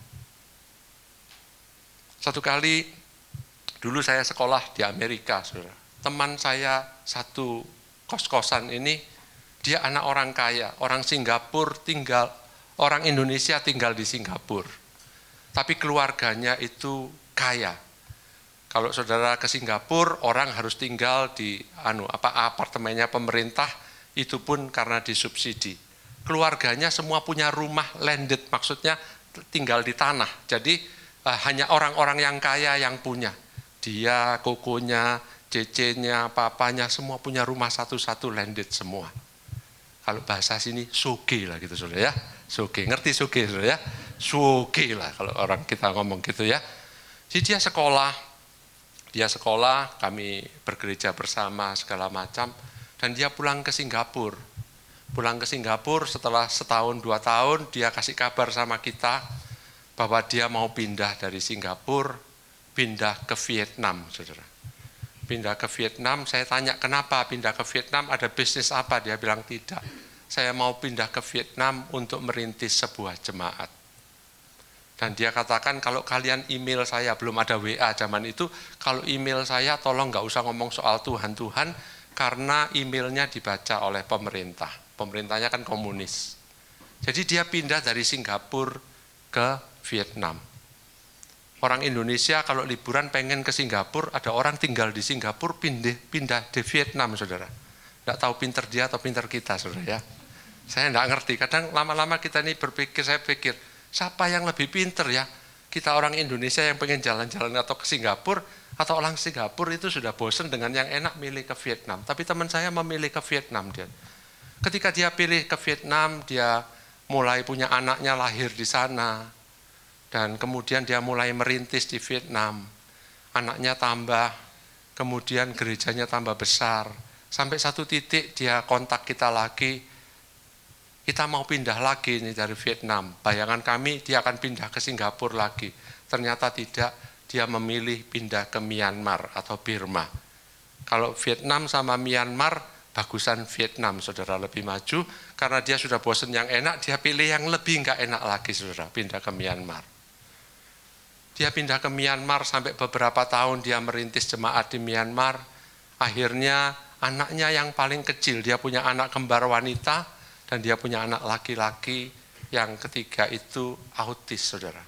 Satu kali dulu saya sekolah di Amerika, saudara. Teman saya satu kos-kosan ini, dia anak orang kaya, orang Singapura orang Indonesia tinggal di Singapura. Tapi keluarganya itu kaya. Kalau saudara ke Singapura, orang harus tinggal di apartemennya pemerintah, itu pun karena disubsidi. Keluarganya semua punya rumah landed, maksudnya tinggal di tanah. Jadi hanya orang-orang yang kaya yang punya. Dia, kokonya, cece-nya, papanya, semua punya rumah satu-satu landed semua. Kalau bahasa sini, soge lah gitu saudara ya. Soge, ngerti soge saudara ya? Soge lah kalau orang kita ngomong gitu ya. Jadi dia sekolah, kami bergereja bersama segala macam, dan dia pulang ke Singapura. Pulang ke Singapura setelah setahun, 2 tahun, dia kasih kabar sama kita, bahwa dia mau pindah dari Singapura, pindah ke Vietnam, saudara. Pindah ke Vietnam, saya tanya kenapa pindah ke Vietnam, ada bisnis apa? Dia bilang tidak. Saya mau pindah ke Vietnam untuk merintis sebuah jemaat. Dan dia katakan kalau kalian email saya, belum ada WA zaman itu, kalau email saya tolong nggak usah ngomong soal Tuhan-Tuhan, karena emailnya dibaca oleh pemerintah. Pemerintahnya kan komunis. Jadi dia pindah dari Singapura ke Vietnam. Orang Indonesia kalau liburan pengen ke Singapura, ada orang tinggal di Singapura, pindah di Vietnam, saudara. Tidak tahu pinter dia atau pinter kita, saudara ya. Saya tidak ngerti, kadang lama-lama kita ini saya pikir, siapa yang lebih pinter ya? Kita orang Indonesia yang pengen jalan-jalan atau ke Singapura, atau orang Singapura itu sudah bosan dengan yang enak milih ke Vietnam. Tapi teman saya memilih ke Vietnam. Ketika dia pilih ke Vietnam, dia mulai punya anaknya lahir di sana. Dan kemudian dia mulai merintis di Vietnam. Anaknya tambah, kemudian gerejanya tambah besar. Sampai satu titik dia kontak kita lagi, kita mau pindah lagi nih dari Vietnam. Bayangan kami dia akan pindah ke Singapura lagi. Ternyata tidak, dia memilih pindah ke Myanmar atau Burma. Kalau Vietnam sama Myanmar, bagusan Vietnam, saudara, lebih maju. Karena dia sudah bosan yang enak, dia pilih yang lebih enggak enak lagi, saudara, pindah ke Myanmar. Dia pindah ke Myanmar sampai beberapa tahun dia merintis jemaat di Myanmar. Akhirnya anaknya yang paling kecil, dia punya anak kembar wanita dan dia punya anak laki-laki yang ketiga itu autis, saudara.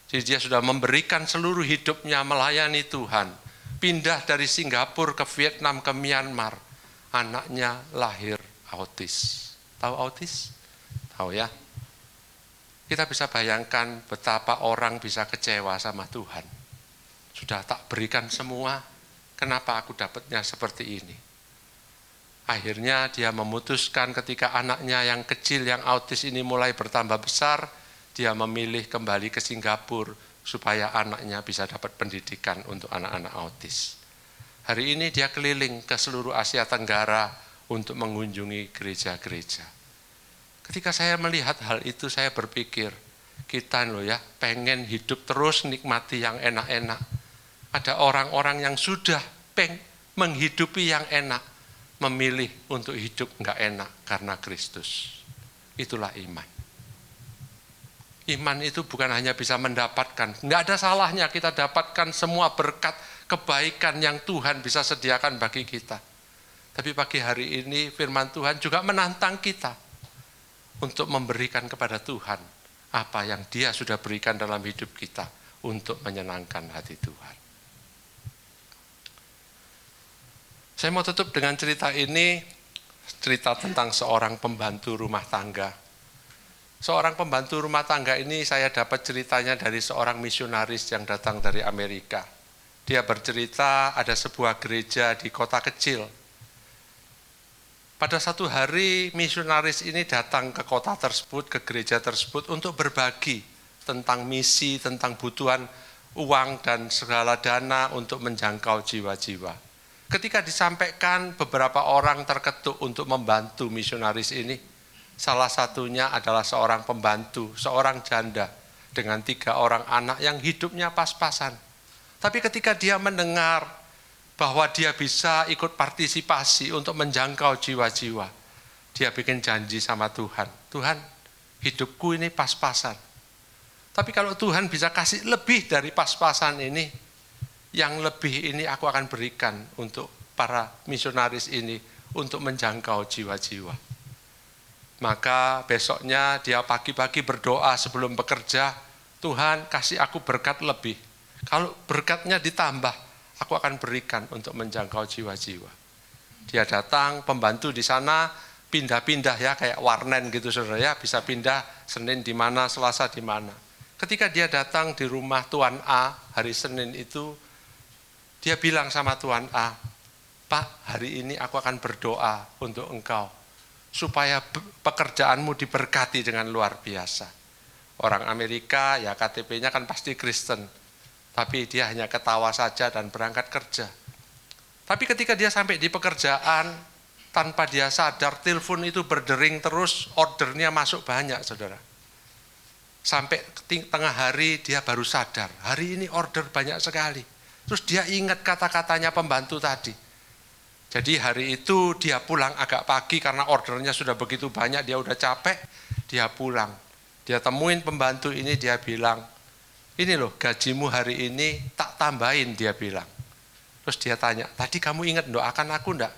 Jadi dia sudah memberikan seluruh hidupnya melayani Tuhan. Pindah dari Singapura ke Vietnam ke Myanmar, anaknya lahir autis. Tahu autis? Tahu ya? Kita bisa bayangkan betapa orang bisa kecewa sama Tuhan. Sudah tak berikan semua, kenapa aku dapatnya seperti ini? Akhirnya dia memutuskan ketika anaknya yang kecil, yang autis ini mulai bertambah besar, dia memilih kembali ke Singapura supaya anaknya bisa dapat pendidikan untuk anak-anak autis. Hari ini dia keliling ke seluruh Asia Tenggara untuk mengunjungi gereja-gereja. Ketika saya melihat hal itu, saya berpikir, kita loh ya, pengen hidup terus nikmati yang enak-enak. Ada orang-orang yang sudah menghidupi yang enak, memilih untuk hidup enggak enak karena Kristus. Itulah iman. Iman itu bukan hanya bisa mendapatkan, enggak ada salahnya kita dapatkan semua berkat kebaikan yang Tuhan bisa sediakan bagi kita. Tapi pagi hari ini firman Tuhan juga menantang kita untuk memberikan kepada Tuhan apa yang Dia sudah berikan dalam hidup kita untuk menyenangkan hati Tuhan. Saya mau tutup dengan cerita ini, cerita tentang seorang pembantu rumah tangga. Seorang pembantu rumah tangga ini saya dapat ceritanya dari seorang misionaris yang datang dari Amerika. Dia bercerita ada sebuah gereja di kota kecil. Pada satu hari misionaris ini datang ke kota tersebut, ke gereja tersebut untuk berbagi tentang misi, tentang butuhan uang dan segala dana untuk menjangkau jiwa-jiwa. Ketika disampaikan, beberapa orang terketuk untuk membantu misionaris ini. Salah satunya adalah seorang pembantu, seorang janda dengan 3 orang anak yang hidupnya pas-pasan. Tapi ketika dia mendengar bahwa dia bisa ikut partisipasi untuk menjangkau jiwa-jiwa, dia bikin janji sama Tuhan. Tuhan, hidupku ini pas-pasan. Tapi kalau Tuhan bisa kasih lebih dari pas-pasan ini, yang lebih ini aku akan berikan untuk para misionaris ini untuk menjangkau jiwa-jiwa. Maka besoknya dia pagi-pagi berdoa sebelum bekerja, Tuhan kasih aku berkat lebih. Kalau berkatnya ditambah, aku akan berikan untuk menjangkau jiwa-jiwa. Dia datang, pembantu di sana pindah-pindah ya, kayak warnen gitu saudara ya, bisa pindah Senin di mana, Selasa di mana. Ketika dia datang di rumah Tuan A hari Senin itu, dia bilang sama Tuan A, Pak, hari ini aku akan berdoa untuk engkau, supaya pekerjaanmu diberkati dengan luar biasa. Orang Amerika ya KTP-nya kan pasti Kristen, tapi dia hanya ketawa saja dan berangkat kerja. Tapi ketika dia sampai di pekerjaan, tanpa dia sadar, telepon itu berdering terus, ordernya masuk banyak saudara. Sampai tengah hari dia baru sadar, hari ini order banyak sekali. Terus dia ingat kata-katanya pembantu tadi. Jadi hari itu dia pulang agak pagi karena ordernya sudah begitu banyak, dia udah capek, dia pulang. Dia temuin pembantu ini, dia bilang, ini loh gajimu hari ini tak tambahin, dia bilang. Terus dia tanya, tadi kamu ingat doakan aku enggak?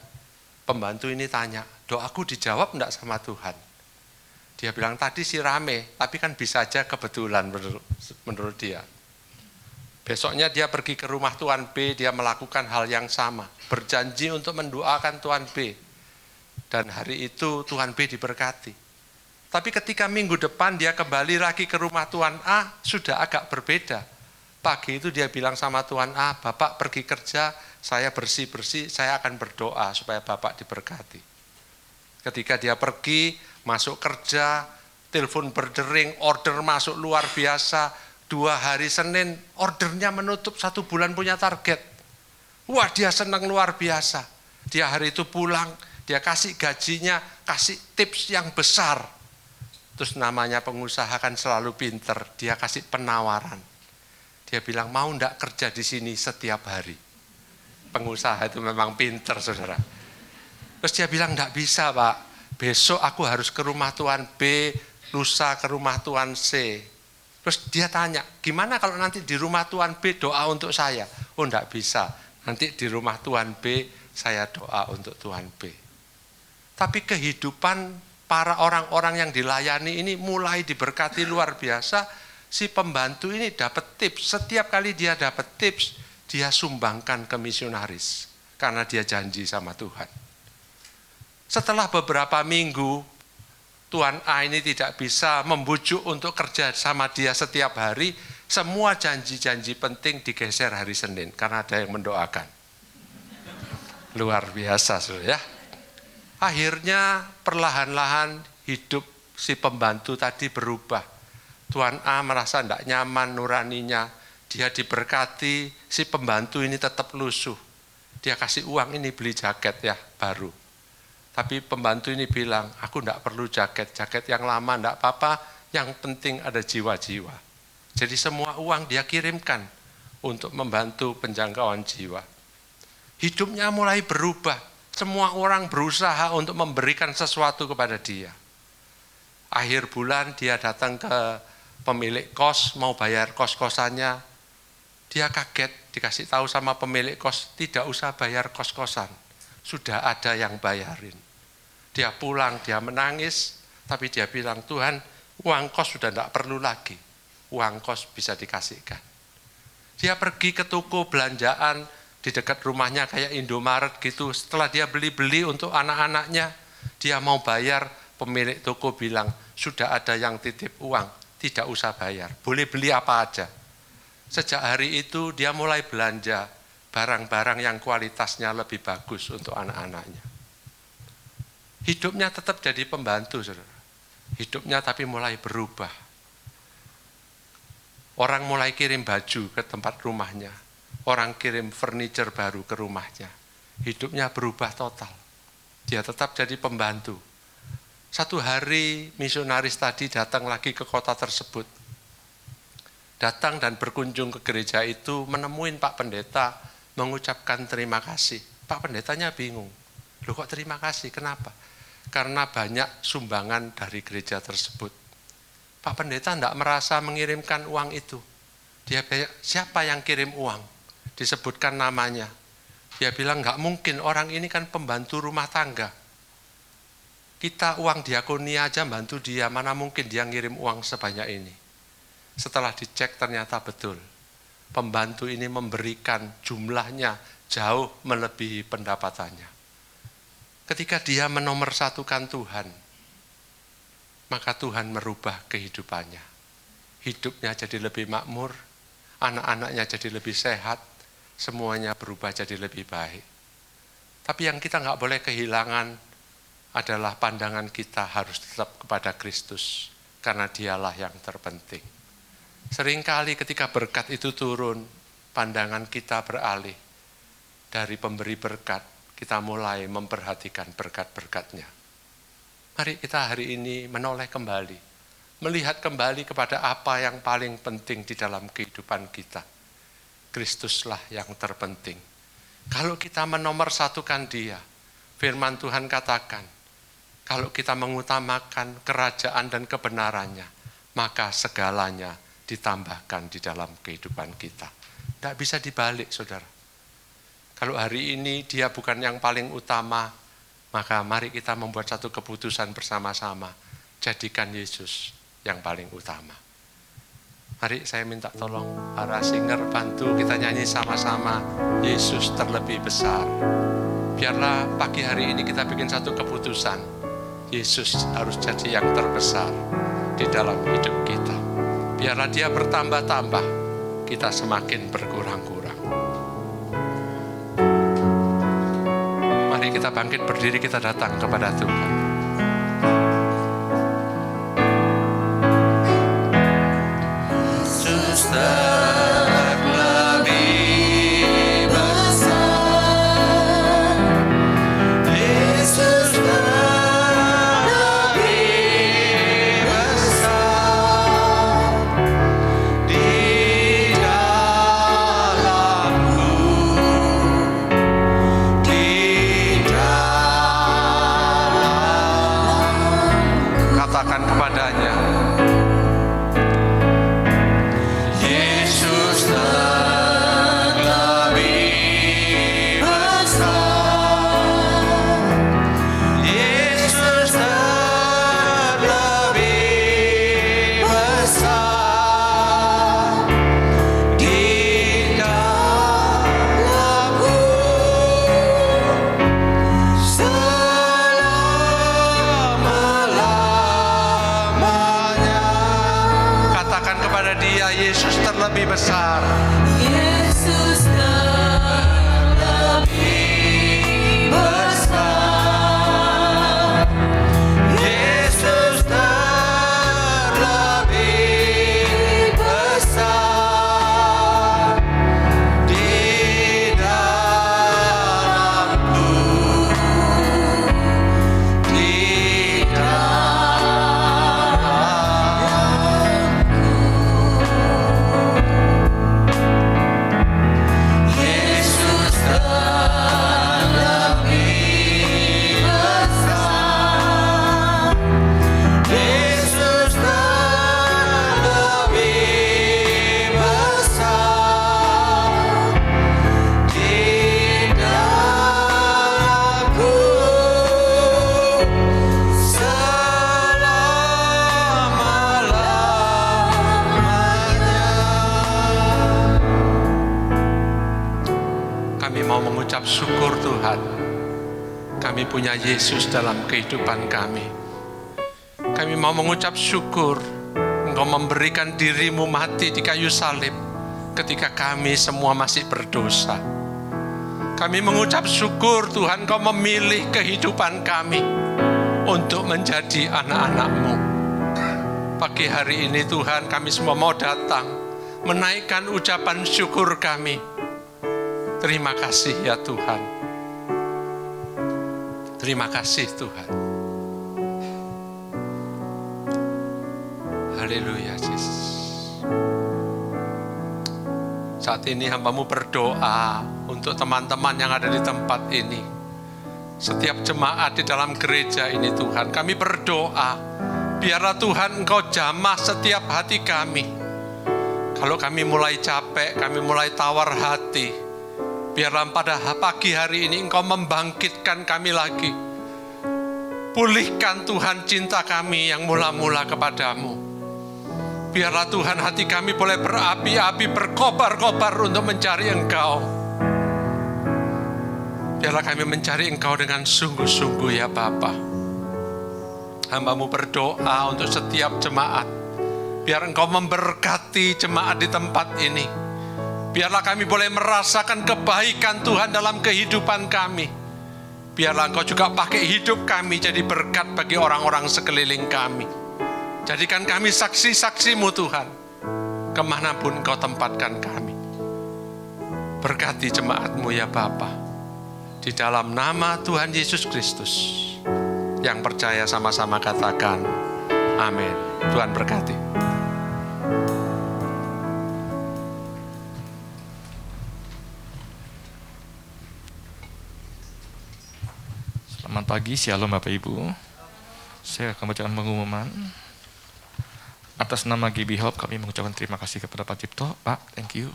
Pembantu ini tanya, doaku dijawab enggak sama Tuhan? Dia bilang, tadi sih rame, tapi kan bisa aja kebetulan menurut dia. Besoknya dia pergi ke rumah Tuan B, dia melakukan hal yang sama. Berjanji untuk mendoakan Tuan B. Dan hari itu Tuan B diberkati. Tapi ketika minggu depan dia kembali lagi ke rumah Tuan A, sudah agak berbeda. Pagi itu dia bilang sama Tuan A, Bapak pergi kerja, saya bersih-bersih, saya akan berdoa supaya Bapak diberkati. Ketika dia pergi, masuk kerja, telepon berdering, order masuk luar biasa. 2 hari Senin, ordernya menutup 1 bulan punya target. Wah, dia senang luar biasa. Dia hari itu pulang, dia kasih gajinya, kasih tips yang besar. Terus namanya pengusaha kan selalu pinter, dia kasih penawaran. Dia bilang, mau enggak kerja di sini setiap hari? Pengusaha itu memang pinter, saudara. Terus dia bilang, enggak bisa Pak, besok aku harus ke rumah Tuan B, lusa ke rumah Tuan C. Terus dia tanya, gimana kalau nanti di rumah Tuan B doa untuk saya? Oh enggak bisa, nanti di rumah Tuan B saya doa untuk Tuan B. Tapi kehidupan para orang-orang yang dilayani ini mulai diberkati luar biasa. Si pembantu ini dapat tips, setiap kali dia dapat tips, dia sumbangkan ke misionaris. Karena dia janji sama Tuhan. Setelah beberapa minggu, Tuan A ini tidak bisa membujuk untuk kerja sama dia setiap hari, semua janji-janji penting digeser hari Senin, karena ada yang mendoakan. Luar biasa, saudara ya. Akhirnya perlahan-lahan hidup si pembantu tadi berubah. Tuan A merasa tidak nyaman nuraninya, dia diberkati, si pembantu ini tetap lusuh. Dia kasih uang ini beli jaket ya baru. Tapi pembantu ini bilang, aku enggak perlu jaket yang lama enggak apa-apa, yang penting ada jiwa-jiwa. Jadi semua uang dia kirimkan untuk membantu penjangkauan jiwa. Hidupnya mulai berubah, semua orang berusaha untuk memberikan sesuatu kepada dia. Akhir bulan dia datang ke pemilik kos, mau bayar kos-kosannya. Dia kaget, dikasih tahu sama pemilik kos, tidak usah bayar kos-kosan. Sudah ada yang bayarin. Dia pulang, dia menangis, tapi dia bilang, Tuhan, uang kos sudah tidak perlu lagi. Uang kos bisa dikasihkan. Dia pergi ke toko belanjaan di dekat rumahnya kayak Indomaret gitu. Setelah dia beli-beli untuk anak-anaknya, dia mau bayar, pemilik toko bilang, sudah ada yang titip uang, tidak usah bayar, boleh beli apa aja. Sejak hari itu dia mulai belanja barang-barang yang kualitasnya lebih bagus untuk anak-anaknya. Hidupnya tetap jadi pembantu, saudara. Hidupnya tapi mulai berubah. Orang mulai kirim baju ke tempat rumahnya. Orang kirim furniture baru ke rumahnya. Hidupnya berubah total. Dia tetap jadi pembantu. Satu hari misionaris tadi datang lagi ke kota tersebut. Datang dan berkunjung ke gereja itu, menemuin Pak Pendeta, mengucapkan terima kasih. Pak Pendetanya bingung. Loh kok terima kasih, kenapa? Karena banyak sumbangan dari gereja tersebut. Pak Pendeta tidak merasa mengirimkan uang itu. Dia bilang, siapa yang kirim uang? Disebutkan namanya. Dia bilang, nggak mungkin, orang ini kan pembantu rumah tangga. Kita uang diakonia aja bantu dia, mana mungkin dia ngirim uang sebanyak ini. Setelah dicek ternyata betul. Pembantu ini memberikan jumlahnya jauh melebihi pendapatannya. Ketika dia menomorsatukan Tuhan, maka Tuhan merubah kehidupannya. Hidupnya jadi lebih makmur, anak-anaknya jadi lebih sehat, semuanya berubah jadi lebih baik. Tapi yang kita nggak boleh kehilangan adalah pandangan kita harus tetap kepada Kristus, karena dialah yang terpenting. Seringkali ketika berkat itu turun, pandangan kita beralih dari pemberi berkat, kita mulai memperhatikan berkat-berkatnya. Mari kita hari ini menoleh kembali, melihat kembali kepada apa yang paling penting di dalam kehidupan kita. Kristuslah yang terpenting. Kalau kita menomorsatukan Dia, firman Tuhan katakan, kalau kita mengutamakan kerajaan dan kebenarannya, maka segalanya ditambahkan di dalam kehidupan kita. Tidak bisa dibalik, saudara. Kalau hari ini dia bukan yang paling utama, maka mari kita membuat satu keputusan bersama-sama, jadikan Yesus yang paling utama. Mari saya minta tolong para singer bantu kita nyanyi sama-sama, Yesus terlebih besar. Biarlah pagi hari ini kita bikin satu keputusan, Yesus harus jadi yang terbesar di dalam hidup kita. Biarlah dia bertambah-tambah, kita semakin berkurang-kurang. Mari kita bangkit berdiri, kita datang kepada Tuhan. Yesus terlebih besar, Yesus terlebih besar di dalamku, di dalam. Katakan kepadanya, Yesus terlebih besar, Yesus terlebih besar di dalamku selama-lamanya. Katakan kepada dia, Yesus terlebih besar. Yesus terlebih besar, Yesus terlebih besar di dalamku mengucap syukur Tuhan. Kami punya Yesus dalam kehidupan kami. Kami mau mengucap syukur Engkau memberikan dirimu mati di kayu salib ketika kami semua masih berdosa. Kami mengucap syukur Tuhan Engkau memilih kehidupan kami untuk menjadi anak-anak-Mu. Pagi hari ini Tuhan kami semua mau datang menaikkan ucapan syukur kami. Terima kasih ya Tuhan. Terima kasih Tuhan. Haleluya Yesus. Saat ini hamba-Mu berdoa untuk teman-teman yang ada di tempat ini. Setiap jemaat di dalam gereja ini Tuhan, kami berdoa, biarlah Tuhan Engkau jamah setiap hati kami. Kalau kami mulai capek, kami mulai tawar hati, biarlah pada pagi hari ini Engkau membangkitkan kami lagi. Pulihkan Tuhan cinta kami yang mula-mula kepadamu. Biarlah Tuhan hati kami boleh berapi-api, berkobar-kobar untuk mencari Engkau. Biarlah kami mencari Engkau dengan sungguh-sungguh ya Bapa. Hamba-Mu berdoa untuk setiap jemaat. Biar Engkau memberkati jemaat di tempat ini. Biarlah kami boleh merasakan kebaikan Tuhan dalam kehidupan kami. Biarlah Engkau juga pakai hidup kami jadi berkat bagi orang-orang sekeliling kami. Jadikan kami saksi-saksi-Mu Tuhan, kemanapun Engkau tempatkan kami. Berkati jemaat-Mu ya Bapa. Di dalam nama Tuhan Yesus Kristus. Yang percaya sama-sama katakan, amin. Tuhan berkati. Selamat pagi, shalom Bapak Ibu. Saya akan bacakan pengumuman. Atas nama GB Hope kami mengucapkan terima kasih kepada Pak Cipto. Pak, thank you.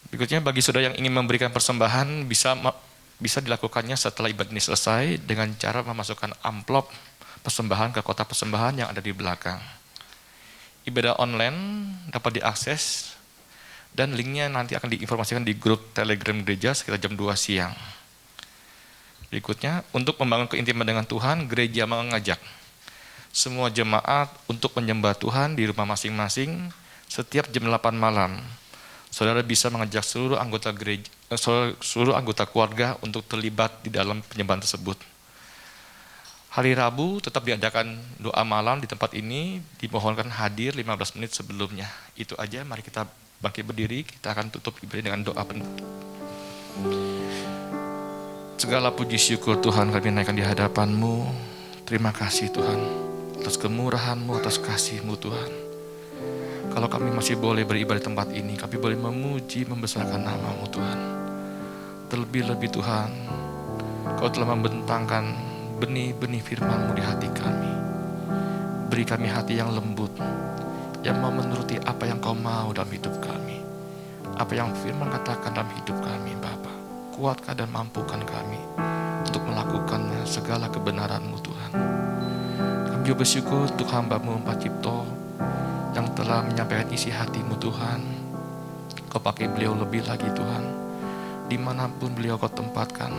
Berikutnya bagi saudara yang ingin memberikan persembahan bisa dilakukannya setelah ibadah ini selesai dengan cara memasukkan amplop persembahan ke kotak persembahan yang ada di belakang. Ibadah online dapat diakses dan linknya nanti akan diinformasikan di grup Telegram gereja sekitar jam 2 siang. Berikutnya, untuk membangun keintiman dengan Tuhan, gereja mengajak semua jemaat untuk menyembah Tuhan di rumah masing-masing setiap jam 8 malam. Saudara bisa mengajak seluruh anggota gereja, seluruh anggota keluarga untuk terlibat di dalam penyembahan tersebut. Hari Rabu tetap diadakan doa malam di tempat ini, dimohonkan hadir 15 menit sebelumnya. Itu aja, mari kita bangkit berdiri, kita akan tutup ibadah dengan doa penutup. Segala puji syukur Tuhan kami naikkan di hadapan-Mu. Terima kasih Tuhan atas kemurahan-Mu, atas kasih-Mu Tuhan. Kalau kami masih boleh beribadah di tempat ini, kami boleh memuji, membesarkan nama-Mu Tuhan. Terlebih-lebih Tuhan, Kau telah membentangkan benih-benih firman-Mu di hati kami. Beri kami hati yang lembut, yang mau menuruti apa yang Kau mau dalam hidup kami. Apa yang firman katakan dalam hidup kami Bapa. Kuatkan dan mampukan kami untuk melakukan segala kebenaran-Mu Tuhan. Kami juga bersyukur untuk hamba-Mu Pak Cipto yang telah menyampaikan isi hati-Mu Tuhan. Kau pakai beliau lebih lagi Tuhan. Dimanapun beliau Kau tempatkan,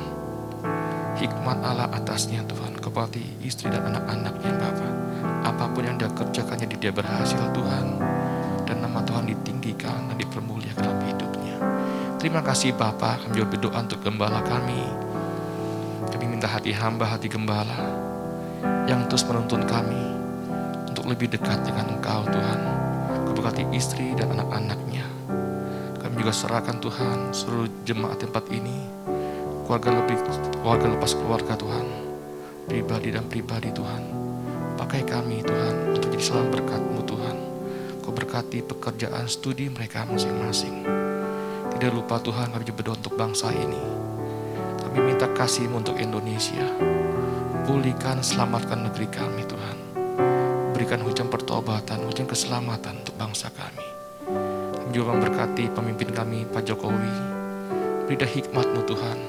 hikmat Allah atasnya Tuhan. Kau berkati istri dan anak-anaknya Bapa. Apapun yang dia kerjakan jadi dia berhasil Tuhan. Dan nama Tuhan ditinggikan dan dipermuliakan dalam hidupnya. Terima kasih Bapa, kami juga berdoa untuk gembala kami. Kami minta hati hamba, hati gembala yang terus menuntun kami untuk lebih dekat dengan Engkau Tuhan. Kau berkati istri dan anak-anaknya. Kami juga serahkan Tuhan seluruh jemaat tempat ini, keluarga lepas keluarga Tuhan, pribadi dan pribadi Tuhan. Pakai kami Tuhan untuk jadi salam berkat-Mu Tuhan. Kau berkati pekerjaan studi mereka masing-masing. Tidak lupa Tuhan kami juga berdoa untuk bangsa ini. Kami minta kasih-Mu untuk Indonesia. Pulihkan, selamatkan negeri kami Tuhan. Berikan hujan pertobatan, hujan keselamatan untuk bangsa kami. Kami juga memberkati pemimpin kami Pak Jokowi. Beri hikmat-Mu Tuhan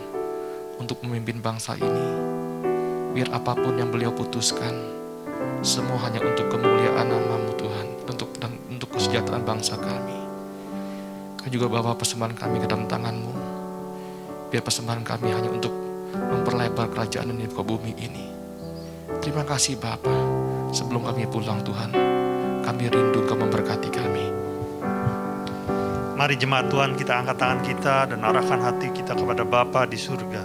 untuk memimpin bangsa ini. Biar apapun yang beliau putuskan, semua hanya untuk kemuliaan nama-Mu Tuhan, untuk kesejahteraan bangsa kami. juga bawa persembahan kami ke dalam tangan-Mu. Biar persembahan kami hanya untuk memperlebar kerajaan di muka bumi ini. Terima kasih Bapa. Sebelum kami pulang Tuhan, kami rindu Engkau memberkati kami. Mari jemaat Tuhan, kita angkat tangan kita dan arahkan hati kita kepada Bapa di surga.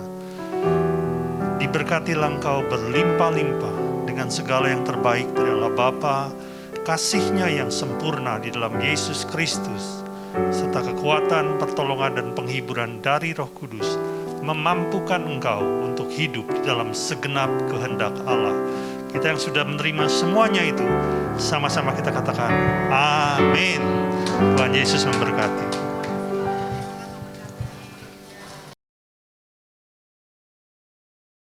Diberkatilah Engkau berlimpah-limpah dengan segala yang terbaik dari Allah Bapa, kasih-Nya yang sempurna di dalam Yesus Kristus, serta kekuatan, pertolongan, dan penghiburan dari Roh Kudus memampukan engkau untuk hidup di dalam segenap kehendak Allah. Kita yang sudah menerima semuanya itu, sama-sama kita katakan, amin. Tuhan Yesus memberkati.